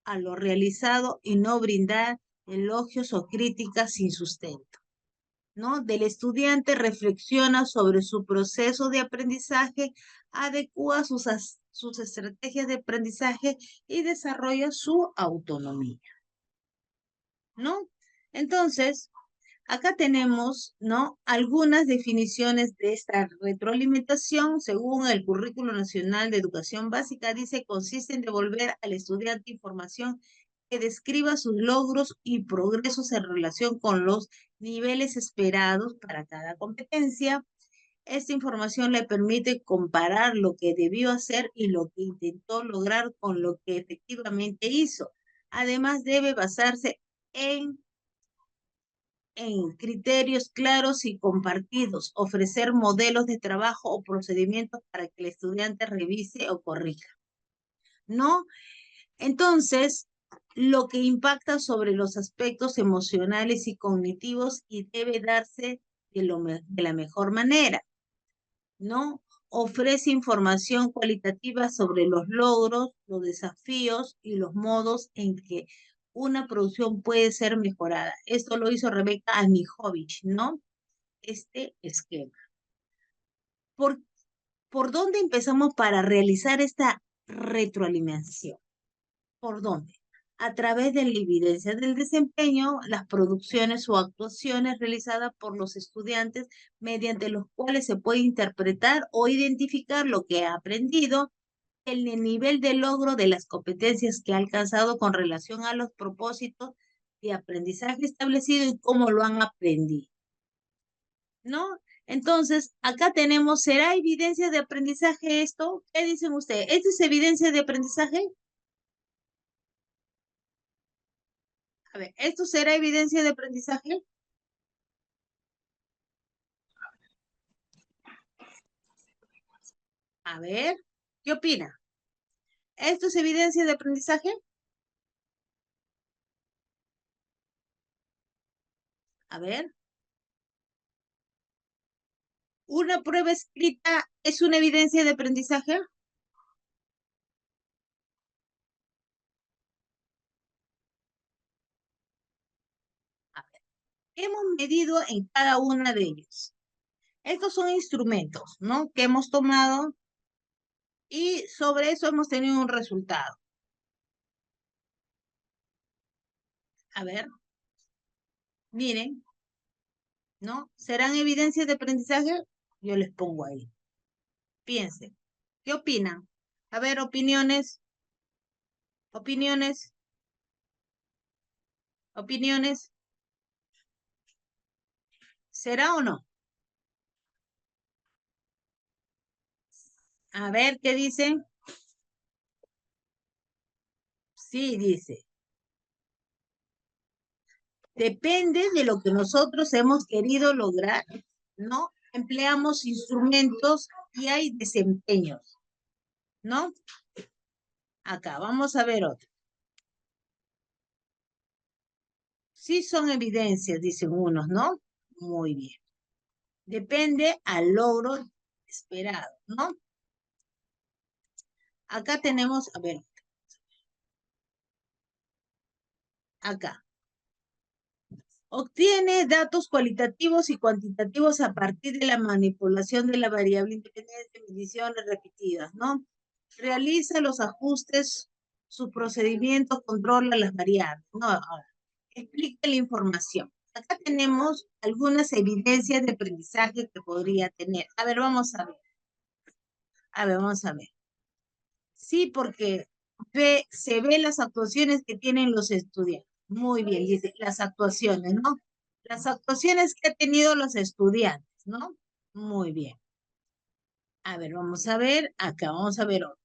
a lo realizado y no brindar elogios o críticas sin sustento, ¿no? Del estudiante reflexiona sobre su proceso de aprendizaje, adecua sus estrategias de aprendizaje y desarrolla su autonomía, ¿no? Entonces, acá tenemos, ¿no? Algunas definiciones de esta retroalimentación. Según el Currículo Nacional de Educación Básica, dice, consiste en devolver al estudiante información que describa sus logros y progresos en relación con los niveles esperados para cada competencia. Esta información le permite comparar lo que debió hacer y lo que intentó lograr con lo que efectivamente hizo. Además, debe basarse en criterios claros y compartidos, ofrecer modelos de trabajo o procedimientos para que el estudiante revise o corrija, ¿no? Entonces, lo que impacta sobre los aspectos emocionales y cognitivos y debe darse de la mejor manera, ¿no? Ofrece información cualitativa sobre los logros, los desafíos y los modos en que una producción puede ser mejorada. Esto lo hizo Rebeca Amijovic, ¿no? Este esquema. ¿Por dónde empezamos para realizar esta retroalimentación? ¿Por dónde? A través de la evidencia del desempeño, las producciones o actuaciones realizadas por los estudiantes mediante los cuales se puede interpretar o identificar lo que ha aprendido, el nivel de logro de las competencias que ha alcanzado con relación a los propósitos de aprendizaje establecido y cómo lo han aprendido, ¿no? Entonces, acá tenemos, ¿será evidencia de aprendizaje esto? ¿Qué dicen ustedes? ¿Esto es evidencia de aprendizaje? A ver, ¿esto será evidencia de aprendizaje? A ver, ¿qué opina? ¿Esto es evidencia de aprendizaje? A ver. ¿Una prueba escrita es una evidencia de aprendizaje? A ver, hemos medido en cada una de ellas. Estos son instrumentos, ¿no? Que hemos tomado y sobre eso hemos tenido un resultado. A ver, miren, ¿no? ¿Serán evidencias de aprendizaje? Yo les pongo ahí. Piensen. ¿Qué opinan? A ver, opiniones. Opiniones. Opiniones. ¿Será o no? A ver, ¿qué dicen? Sí, dice. Depende de lo que nosotros hemos querido lograr, ¿no? Empleamos instrumentos y hay desempeños, ¿no? Acá, vamos a ver otro. Sí son evidencias, dicen unos, ¿no? Muy bien. Depende al logro esperado, ¿no? Acá tenemos, a ver, acá. Obtiene datos cualitativos y cuantitativos a partir de la manipulación de la variable independiente de mediciones repetidas, ¿no? Realiza los ajustes, sus procedimientos, controla las variables, ¿no? Ahora, explica la información. Acá tenemos algunas evidencias de aprendizaje que podría tener. A ver, vamos a ver. A ver, vamos a ver. Sí, porque se ve las actuaciones que tienen los estudiantes. Muy bien, dice, las actuaciones, ¿no? Las actuaciones que han tenido los estudiantes, ¿no? Muy bien. A ver, vamos a ver, acá vamos a ver otro.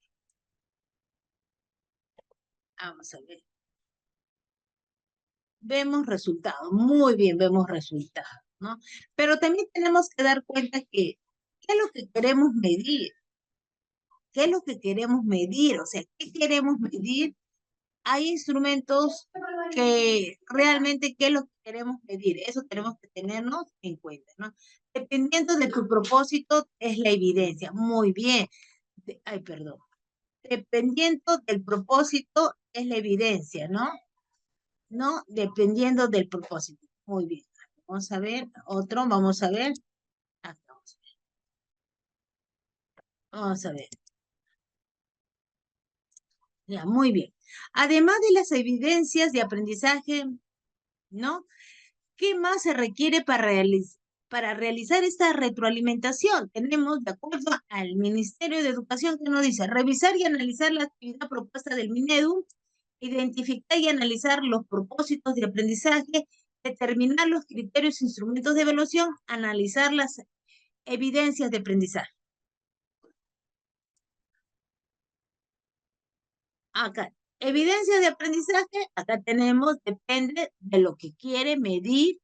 Vamos a ver. Vemos resultados, muy bien, vemos resultados, ¿no? Pero también tenemos que dar cuenta que, ¿qué es lo que queremos medir? ¿Qué es lo que queremos medir? O sea, ¿qué queremos medir? Hay instrumentos que realmente, ¿qué es lo que queremos medir? Eso tenemos que tenernos en cuenta, ¿no? Dependiendo de tu propósito, es la evidencia. Muy bien. Ay, perdón. Dependiendo del propósito, es la evidencia, ¿no? No, dependiendo del propósito. Muy bien. Vamos a ver otro, vamos a ver. Acá, vamos a ver. Vamos a ver. Ya, muy bien. Además de las evidencias de aprendizaje, ¿no? ¿Qué más se requiere para realizar esta retroalimentación? Tenemos, de acuerdo al Ministerio de Educación, que nos dice, revisar y analizar la actividad propuesta del Minedu, identificar y analizar los propósitos de aprendizaje, determinar los criterios e instrumentos de evaluación, analizar las evidencias de aprendizaje. Acá, evidencias de aprendizaje, acá tenemos, depende de lo que quiere medir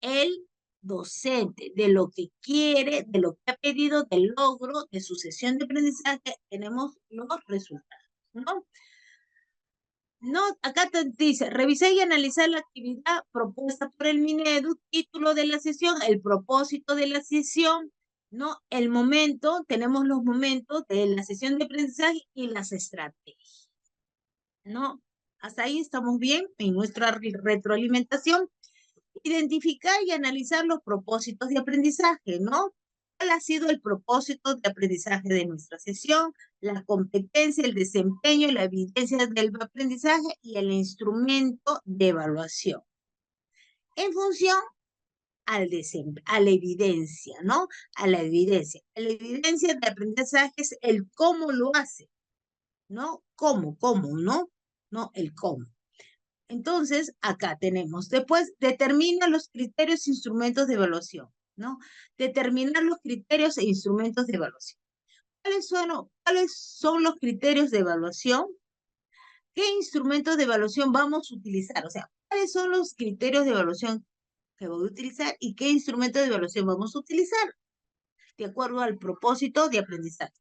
el docente, de lo que quiere, de lo que ha pedido, del logro, de su sesión de aprendizaje, tenemos los resultados, ¿no? No, acá te dice, revisar y analizar la actividad propuesta por el Minedu, título de la sesión, el propósito de la sesión, ¿no? El momento, tenemos los momentos de la sesión de aprendizaje y las estrategias, ¿no? Hasta ahí estamos bien en nuestra retroalimentación. Identificar y analizar los propósitos de aprendizaje, ¿no? ¿Cuál ha sido el propósito de aprendizaje de nuestra sesión? La competencia, el desempeño, la evidencia del aprendizaje y el instrumento de evaluación. En función a la evidencia, ¿no? A la evidencia. La evidencia de aprendizaje es el cómo lo hace, ¿no? ¿Cómo, no? No, el cómo. Entonces, acá tenemos, después, determina los criterios e instrumentos de evaluación, ¿no? Determinar los criterios e instrumentos de evaluación. ¿Cuáles son los criterios de evaluación? ¿Qué instrumentos de evaluación vamos a utilizar? O sea, ¿cuáles son los criterios de evaluación que voy a utilizar y qué instrumentos de evaluación vamos a utilizar? De acuerdo al propósito de aprendizaje.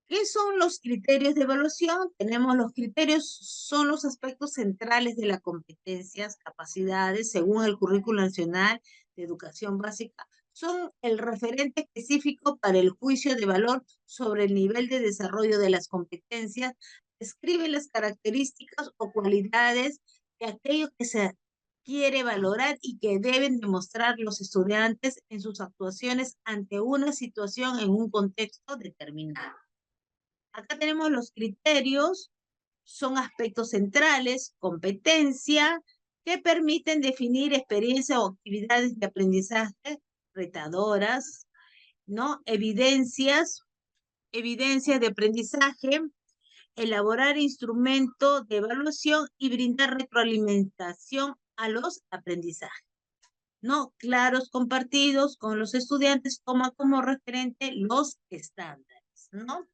¿Qué son los criterios de evaluación? Tenemos los criterios, son los aspectos centrales de las competencias, capacidades, según el Currículo Nacional de Educación Básica. Son el referente específico para el juicio de valor sobre el nivel de desarrollo de las competencias. Describe las características o cualidades de aquello que se quiere valorar y que deben demostrar los estudiantes en sus actuaciones ante una situación en un contexto determinado. Acá tenemos los criterios, son aspectos centrales, competencia, que permiten definir experiencias o actividades de aprendizaje retadoras, ¿no? Evidencias de aprendizaje, elaborar instrumentos de evaluación y brindar retroalimentación a los aprendizajes, ¿no? Claros compartidos con los estudiantes, toma como referente los estándares, ¿no?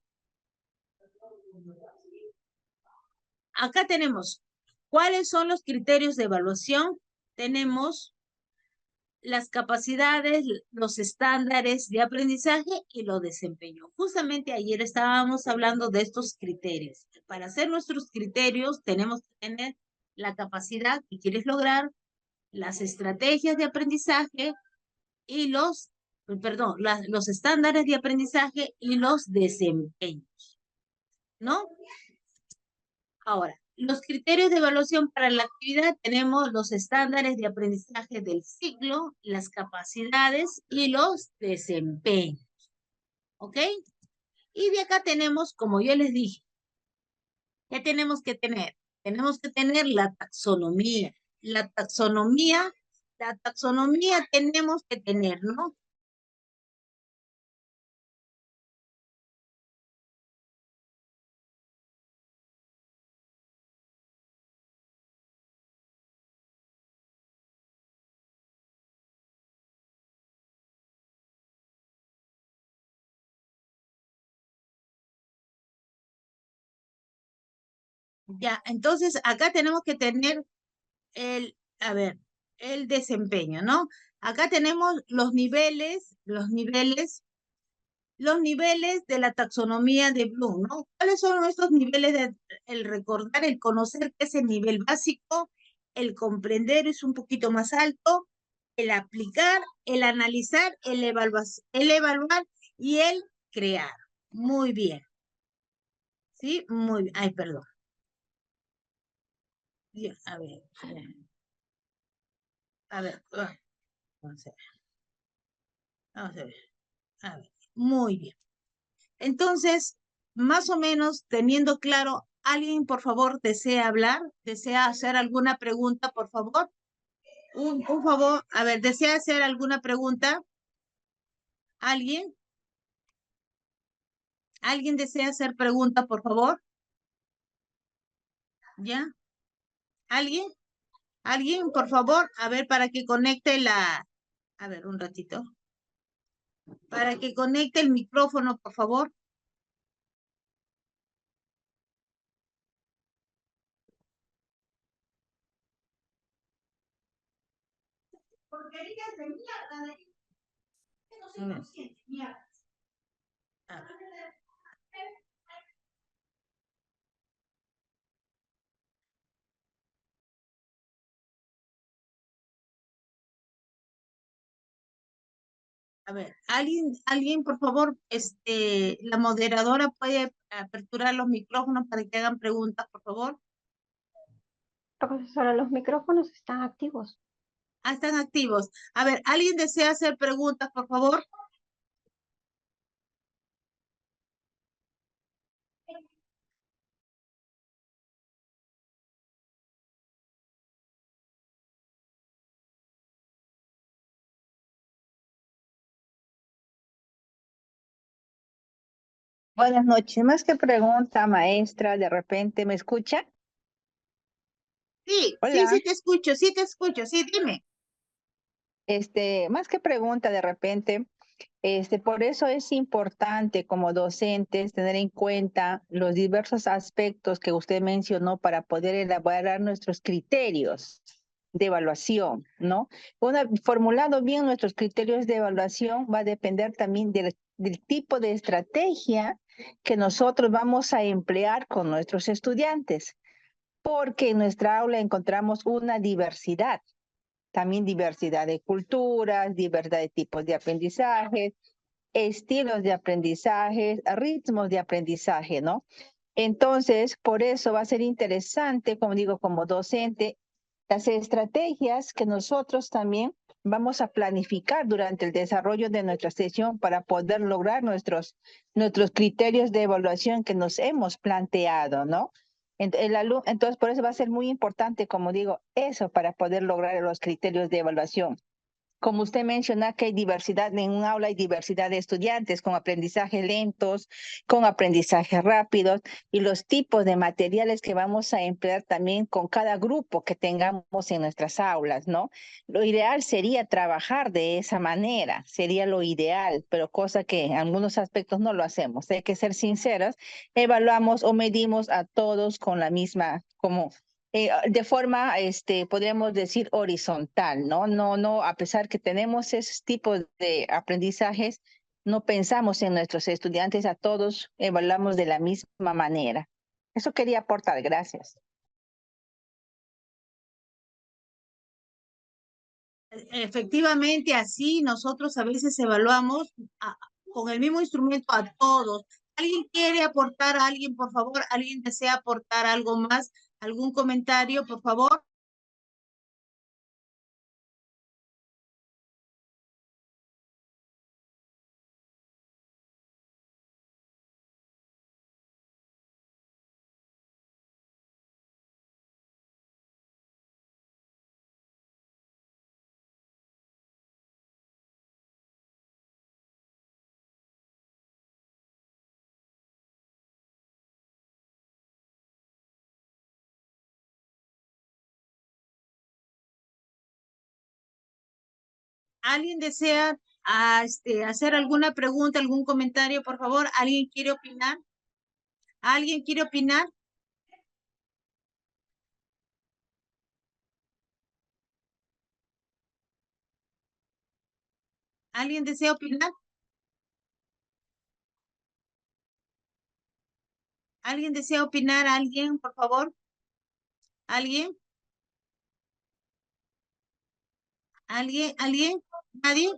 Acá tenemos, ¿cuáles son los criterios de evaluación? Tenemos las capacidades, los estándares de aprendizaje y los desempeño. Justamente ayer estábamos hablando de estos criterios. Para hacer nuestros criterios tenemos que tener la capacidad que quieres lograr, las estrategias de aprendizaje y los estándares de aprendizaje y los desempeños, ¿no? Ahora, los criterios de evaluación para la actividad tenemos los estándares de aprendizaje del ciclo, las capacidades y los desempeños, ¿ok? Y de acá tenemos, como yo les dije, ¿qué tenemos que tener? Tenemos que tener la taxonomía. La taxonomía tenemos que tener, ¿no? Ya, entonces acá tenemos que tener el desempeño, ¿no? Acá tenemos los niveles de la taxonomía de Bloom, ¿no? ¿Cuáles son estos niveles? El recordar, el conocer, que es el nivel básico, el comprender es un poquito más alto, el aplicar, el analizar, el evaluar y el crear. Muy bien. ¿Sí? Muy bien. Ay, perdón. Ya, a ver. A ver. Vamos a ver. Vamos a ver. A ver. Muy bien. Entonces, más o menos teniendo claro, ¿alguien por favor desea hablar? ¿Desea hacer alguna pregunta, por favor? Un favor, a ver, ¿desea hacer alguna pregunta? ¿Alguien? ¿Alguien desea hacer pregunta, por favor? ¿Ya? ¿Alguien? ¿Alguien, por favor? A ver, para que conecte a ver, un ratito. Para que conecte el micrófono, por favor. Porquerías de mierda. Que no soy consciente, mierda. A ver. A ver, alguien, por favor, la moderadora puede aperturar los micrófonos para que hagan preguntas, por favor. Profesora, los micrófonos están activos. Ah, están activos. A ver, ¿alguien desea hacer preguntas, por favor? Buenas noches. Más que pregunta, maestra, de repente, ¿me escucha? Sí, Hola. sí te escucho, sí, dime. Más que pregunta, de repente, por eso es importante como docentes tener en cuenta los diversos aspectos que usted mencionó para poder elaborar nuestros criterios de evaluación, ¿no? Formulando bien nuestros criterios de evaluación va a depender también del tipo de estrategia que nosotros vamos a emplear con nuestros estudiantes, porque en nuestra aula encontramos una diversidad, también diversidad de culturas, diversidad de tipos de aprendizaje, estilos de aprendizaje, ritmos de aprendizaje, ¿no? Entonces, por eso va a ser interesante, como digo, como docente, las estrategias que nosotros también vamos a planificar durante el desarrollo de nuestra sesión para poder lograr nuestros criterios de evaluación que nos hemos planteado, ¿no? Entonces, por eso va a ser muy importante, como digo, eso para poder lograr los criterios de evaluación. Como usted menciona que hay diversidad en un aula, hay diversidad de estudiantes con aprendizajes lentos, con aprendizajes rápidos y los tipos de materiales que vamos a emplear también con cada grupo que tengamos en nuestras aulas, ¿no? Lo ideal sería trabajar de esa manera, sería lo ideal, pero cosa que en algunos aspectos no lo hacemos. Hay que ser sinceros, evaluamos o medimos a todos con la misma, de forma, podríamos decir, horizontal, ¿no? No, a pesar que tenemos esos tipos de aprendizajes, no pensamos en nuestros estudiantes, a todos evaluamos de la misma manera. Eso quería aportar, gracias. Efectivamente, así nosotros a veces evaluamos con el mismo instrumento a todos. ¿Alguien quiere aportar a alguien, por favor? ¿Alguien desea aportar algo más? ¿Algún comentario, por favor? ¿Alguien desea hacer alguna pregunta, algún comentario, por favor? ¿Alguien quiere opinar? ¿Alguien quiere opinar? ¿Alguien desea opinar? ¿Alguien desea opinar? ¿Alguien, por favor? ¿Alguien? ¿Alguien? ¿Alguien? ¿Nadie?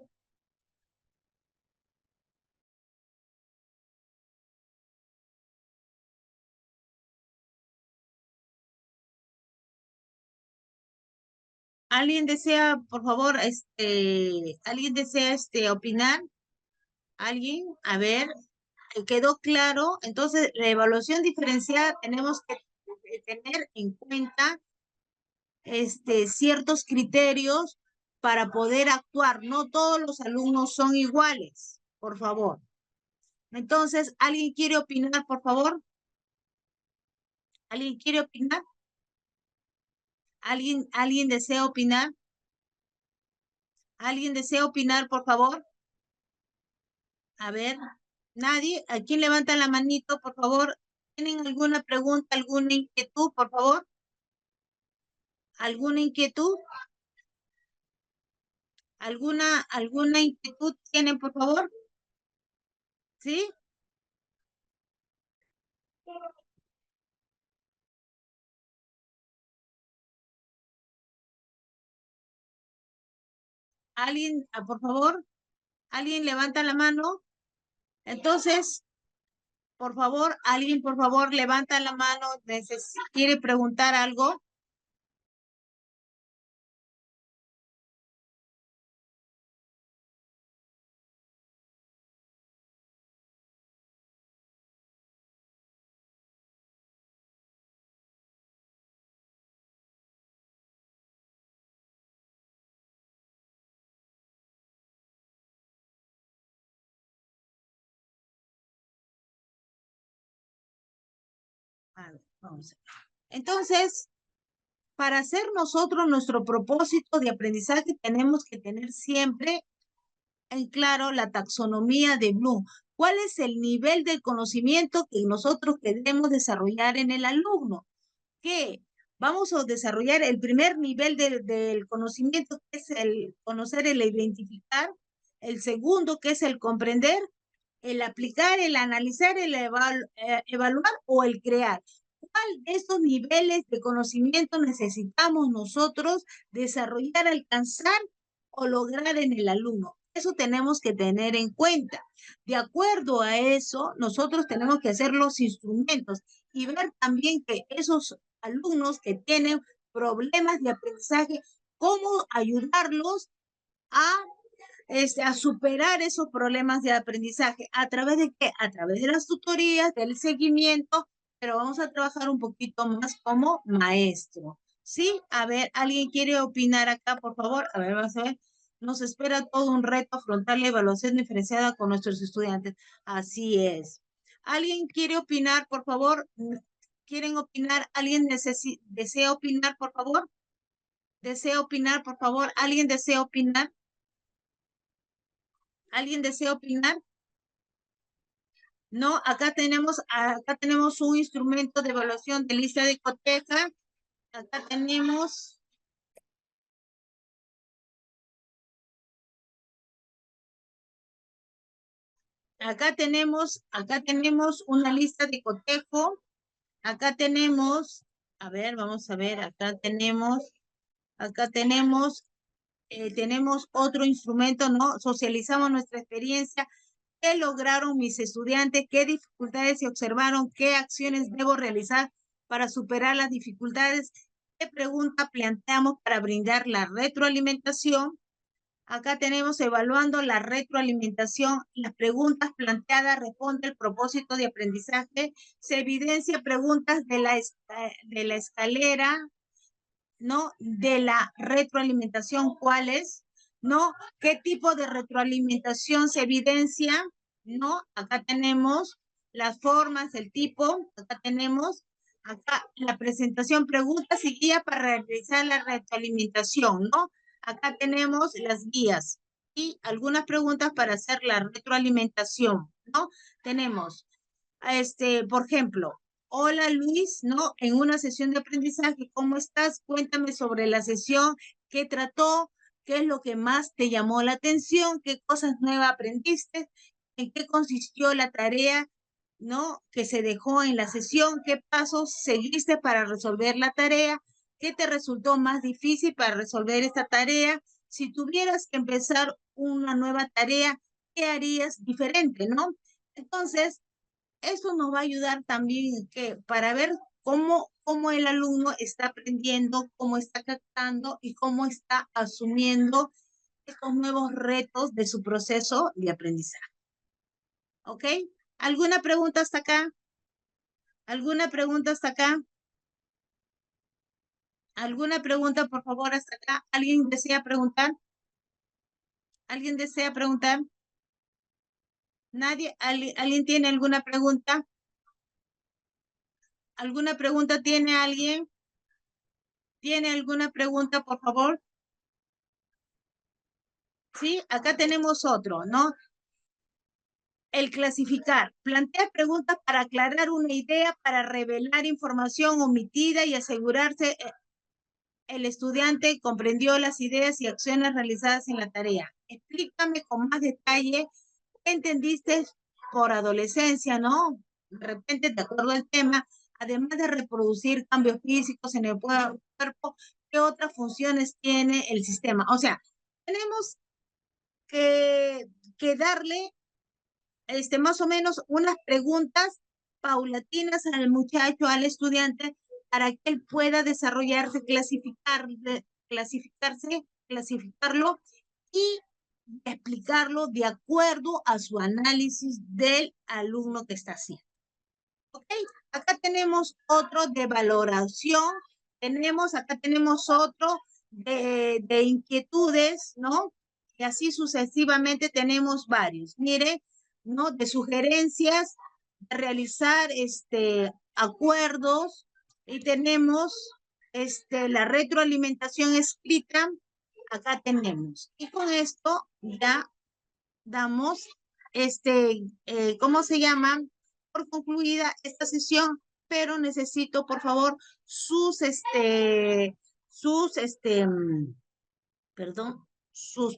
¿Alguien desea, por favor, alguien desea opinar? ¿Alguien? A ver, ¿quedó claro? Entonces, la evaluación diferenciada tenemos que tener en cuenta ciertos criterios para poder actuar. No todos los alumnos son iguales, por favor. Entonces, ¿alguien quiere opinar, por favor? ¿Alguien quiere opinar? ¿Alguien desea opinar? ¿Alguien desea opinar, por favor? A ver, nadie. ¿A quién levanta la manito, por favor? ¿Tienen alguna pregunta, alguna inquietud, por favor? ¿Alguna inquietud? ¿Alguna inquietud tienen, por favor? ¿Sí? ¿Alguien, por favor? ¿Alguien levanta la mano? Entonces, por favor, alguien, por favor, levanta la mano. ¿Quiere preguntar algo? A ver, vamos a ver. Entonces, para hacer nosotros nuestro propósito de aprendizaje, tenemos que tener siempre en claro la taxonomía de Bloom. ¿Cuál es el nivel de conocimiento que nosotros queremos desarrollar en el alumno? ¿Qué? Vamos a desarrollar el primer nivel del conocimiento, que es el conocer, el identificar. El segundo, que es el comprender, el aplicar, el analizar, el evaluar o el crear. ¿Cuál de estos niveles de conocimiento necesitamos nosotros desarrollar, alcanzar o lograr en el alumno? Eso tenemos que tener en cuenta. De acuerdo a eso, nosotros tenemos que hacer los instrumentos y ver también que esos alumnos que tienen problemas de aprendizaje, cómo ayudarlos a superar esos problemas de aprendizaje. ¿A través de qué? A través de las tutorías, del seguimiento, pero vamos a trabajar un poquito más como maestro. ¿Sí? A ver, ¿alguien quiere opinar acá, por favor? A ver, vamos a ver. Nos espera todo un reto afrontar la evaluación diferenciada con nuestros estudiantes. Así es. ¿Alguien quiere opinar, por favor? ¿Quieren opinar? ¿Alguien desea opinar, por favor? ¿Desea opinar, por favor? ¿Alguien desea opinar? ¿Alguien desea opinar? No, acá tenemos un instrumento de evaluación de lista de coteja. Acá tenemos una lista de cotejo. Acá tenemos, a ver, vamos a ver, acá tenemos tenemos otro instrumento, ¿no? Socializamos nuestra experiencia. ¿Qué lograron mis estudiantes? ¿Qué dificultades se observaron? ¿Qué acciones debo realizar para superar las dificultades? ¿Qué pregunta planteamos para brindar la retroalimentación? Acá tenemos evaluando la retroalimentación. Las preguntas planteadas responden al propósito de aprendizaje. Se evidencia preguntas de la escalera, ¿no? De la retroalimentación, ¿cuáles? ¿No? ¿Qué tipo de retroalimentación se evidencia? ¿No? Acá tenemos las formas, el tipo, acá tenemos, acá la presentación, preguntas y guías para realizar la retroalimentación, ¿no? Acá tenemos las guías y algunas preguntas para hacer la retroalimentación, ¿no? Tenemos, por ejemplo, hola Luis, ¿no? En una sesión de aprendizaje, ¿cómo estás? Cuéntame sobre la sesión, qué trató, qué es lo que más te llamó la atención, qué cosas nuevas aprendiste, en qué consistió la tarea, ¿no? Que se dejó en la sesión, qué pasos seguiste para resolver la tarea, qué te resultó más difícil para resolver esta tarea. Si tuvieras que empezar una nueva tarea, ¿qué harías diferente, no? Entonces, eso nos va a ayudar también para ver cómo el alumno está aprendiendo, cómo está captando y cómo está asumiendo estos nuevos retos de su proceso de aprendizaje. ¿Ok? ¿Alguna pregunta hasta acá? ¿Alguna pregunta hasta acá? ¿Alguna pregunta, por favor, hasta acá? ¿Alguien desea preguntar? ¿Alguien desea preguntar? ¿Nadie? ¿Alguien tiene alguna pregunta? ¿Alguna pregunta tiene alguien? ¿Tiene alguna pregunta, por favor? Sí, acá tenemos otro, ¿no? El clasificar. Plantea preguntas para aclarar una idea, para revelar información omitida y asegurarse el estudiante comprendió las ideas y acciones realizadas en la tarea. Explícame con más detalle qué entendiste por adolescencia, ¿no? De repente, de acuerdo al tema, además de reproducir cambios físicos en el cuerpo, ¿qué otras funciones tiene el sistema? O sea, tenemos que darle más o menos unas preguntas paulatinas al muchacho, al estudiante, para que él pueda desarrollarse, clasificarlo y explicarlo de acuerdo a su análisis del alumno que está haciendo. ¿Ok? Acá tenemos otro de valoración, acá tenemos otro de inquietudes, ¿no? Y así sucesivamente tenemos varios. Mire, ¿no? De sugerencias, de realizar acuerdos, y tenemos la retroalimentación escrita, acá tenemos. Y con esto ya damos, ¿cómo se llama? Por concluida esta sesión, pero necesito, por favor, sus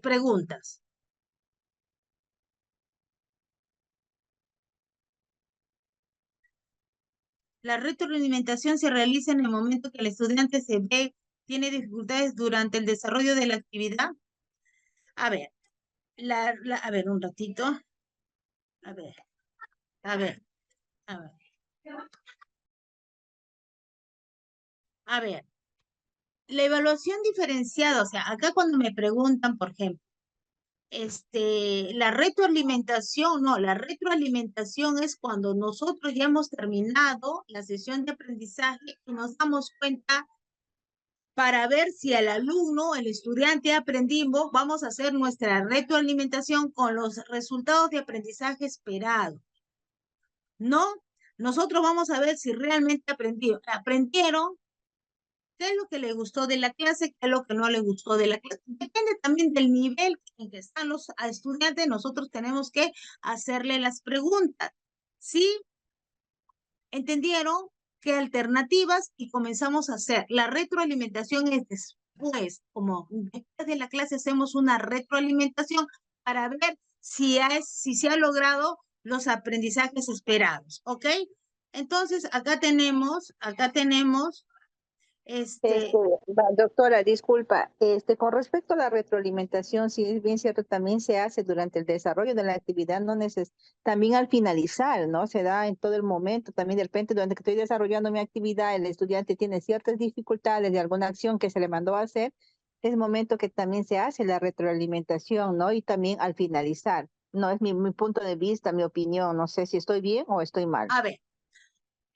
preguntas. La retroalimentación se realiza en el momento que el estudiante tiene dificultades durante el desarrollo de la actividad. A ver, a ver, un ratito. A ver. A ver, la evaluación diferenciada, o sea, acá cuando me preguntan, por ejemplo, la retroalimentación, no, la retroalimentación es cuando nosotros ya hemos terminado la sesión de aprendizaje y nos damos cuenta para ver si el alumno, el estudiante aprendimos, vamos a hacer nuestra retroalimentación con los resultados de aprendizaje esperados. ¿No? Nosotros vamos a ver si realmente aprendieron, qué es lo que le gustó de la clase, qué es lo que no le gustó de la clase. Depende también del nivel en que están los estudiantes, nosotros tenemos que hacerle las preguntas. ¿Sí? ¿Entendieron? ¿Qué alternativas? Y comenzamos a hacer. La retroalimentación es después, como después de la clase hacemos una retroalimentación para ver si se ha logrado los aprendizajes esperados, ¿ok? Entonces, acá tenemos Doctora, disculpa, con respecto a la retroalimentación, si es bien cierto, también se hace durante el desarrollo de la actividad, también al finalizar, ¿no? Se da en todo el momento, también de repente durante que estoy desarrollando mi actividad, el estudiante tiene ciertas dificultades de alguna acción que se le mandó a hacer, es momento que también se hace la retroalimentación, ¿no? Y también al finalizar, no es mi punto de vista, mi opinión, no sé si estoy bien o estoy mal. A ver,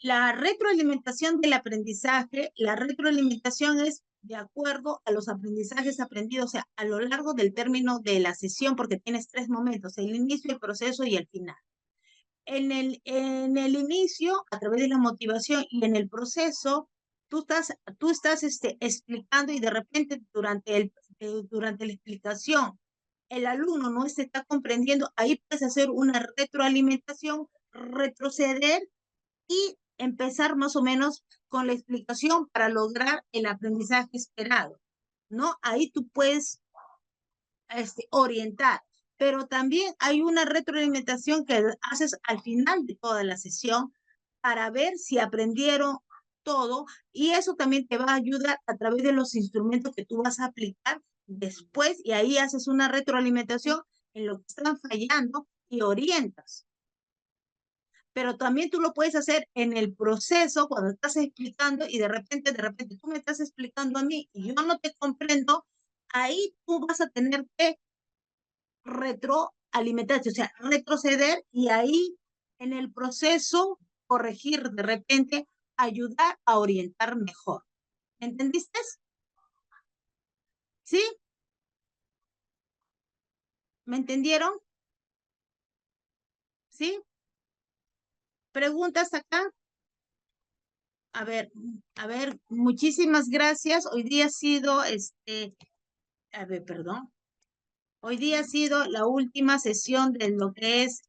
la retroalimentación del aprendizaje, la retroalimentación es de acuerdo a los aprendizajes aprendidos, o sea, a lo largo del término de la sesión, porque tienes 3 momentos, el inicio, el proceso y el final. En el inicio, a través de la motivación y en el proceso, tú estás explicando y de repente durante la explicación, el alumno no se está comprendiendo, ahí puedes hacer una retroalimentación, retroceder y empezar más o menos con la explicación para lograr el aprendizaje esperado, ¿no? Ahí tú puedes orientar, pero también hay una retroalimentación que haces al final de toda la sesión para ver si aprendieron todo y eso también te va a ayudar a través de los instrumentos que tú vas a aplicar después y ahí haces una retroalimentación en lo que están fallando y orientas. Pero también tú lo puedes hacer en el proceso cuando estás explicando y de repente tú me estás explicando a mí y yo no te comprendo, ahí tú vas a tener que retroalimentarse, o sea, retroceder y ahí en el proceso corregir de repente, ayudar a orientar mejor. ¿Entendiste? ¿Sí? ¿Me entendieron? ¿Sí? ¿Preguntas acá? A ver, muchísimas gracias. Hoy día ha sido, perdón. Hoy día ha sido la última sesión de lo que es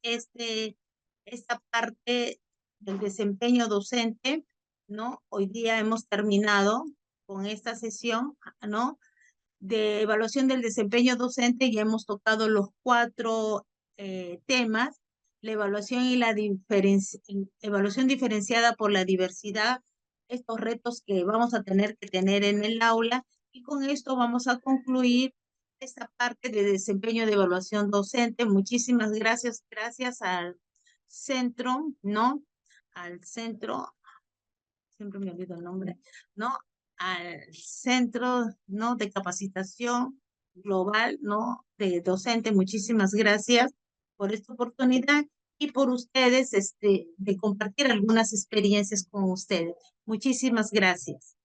esta parte del desempeño docente, ¿no? Hoy día hemos terminado con esta sesión, ¿no? De evaluación del desempeño docente y hemos tocado los 4 temas, la evaluación y la evaluación diferenciada por la diversidad, estos retos que vamos a tener que tener en el aula y con esto vamos a concluir esta parte de desempeño de evaluación docente. Muchísimas gracias, gracias al centro, ¿no? Al centro, siempre me olvido el nombre, ¿no? Al centro, ¿no? De capacitación global, ¿no? De docente. Muchísimas gracias por esta oportunidad y por ustedes, de compartir algunas experiencias con ustedes. Muchísimas gracias.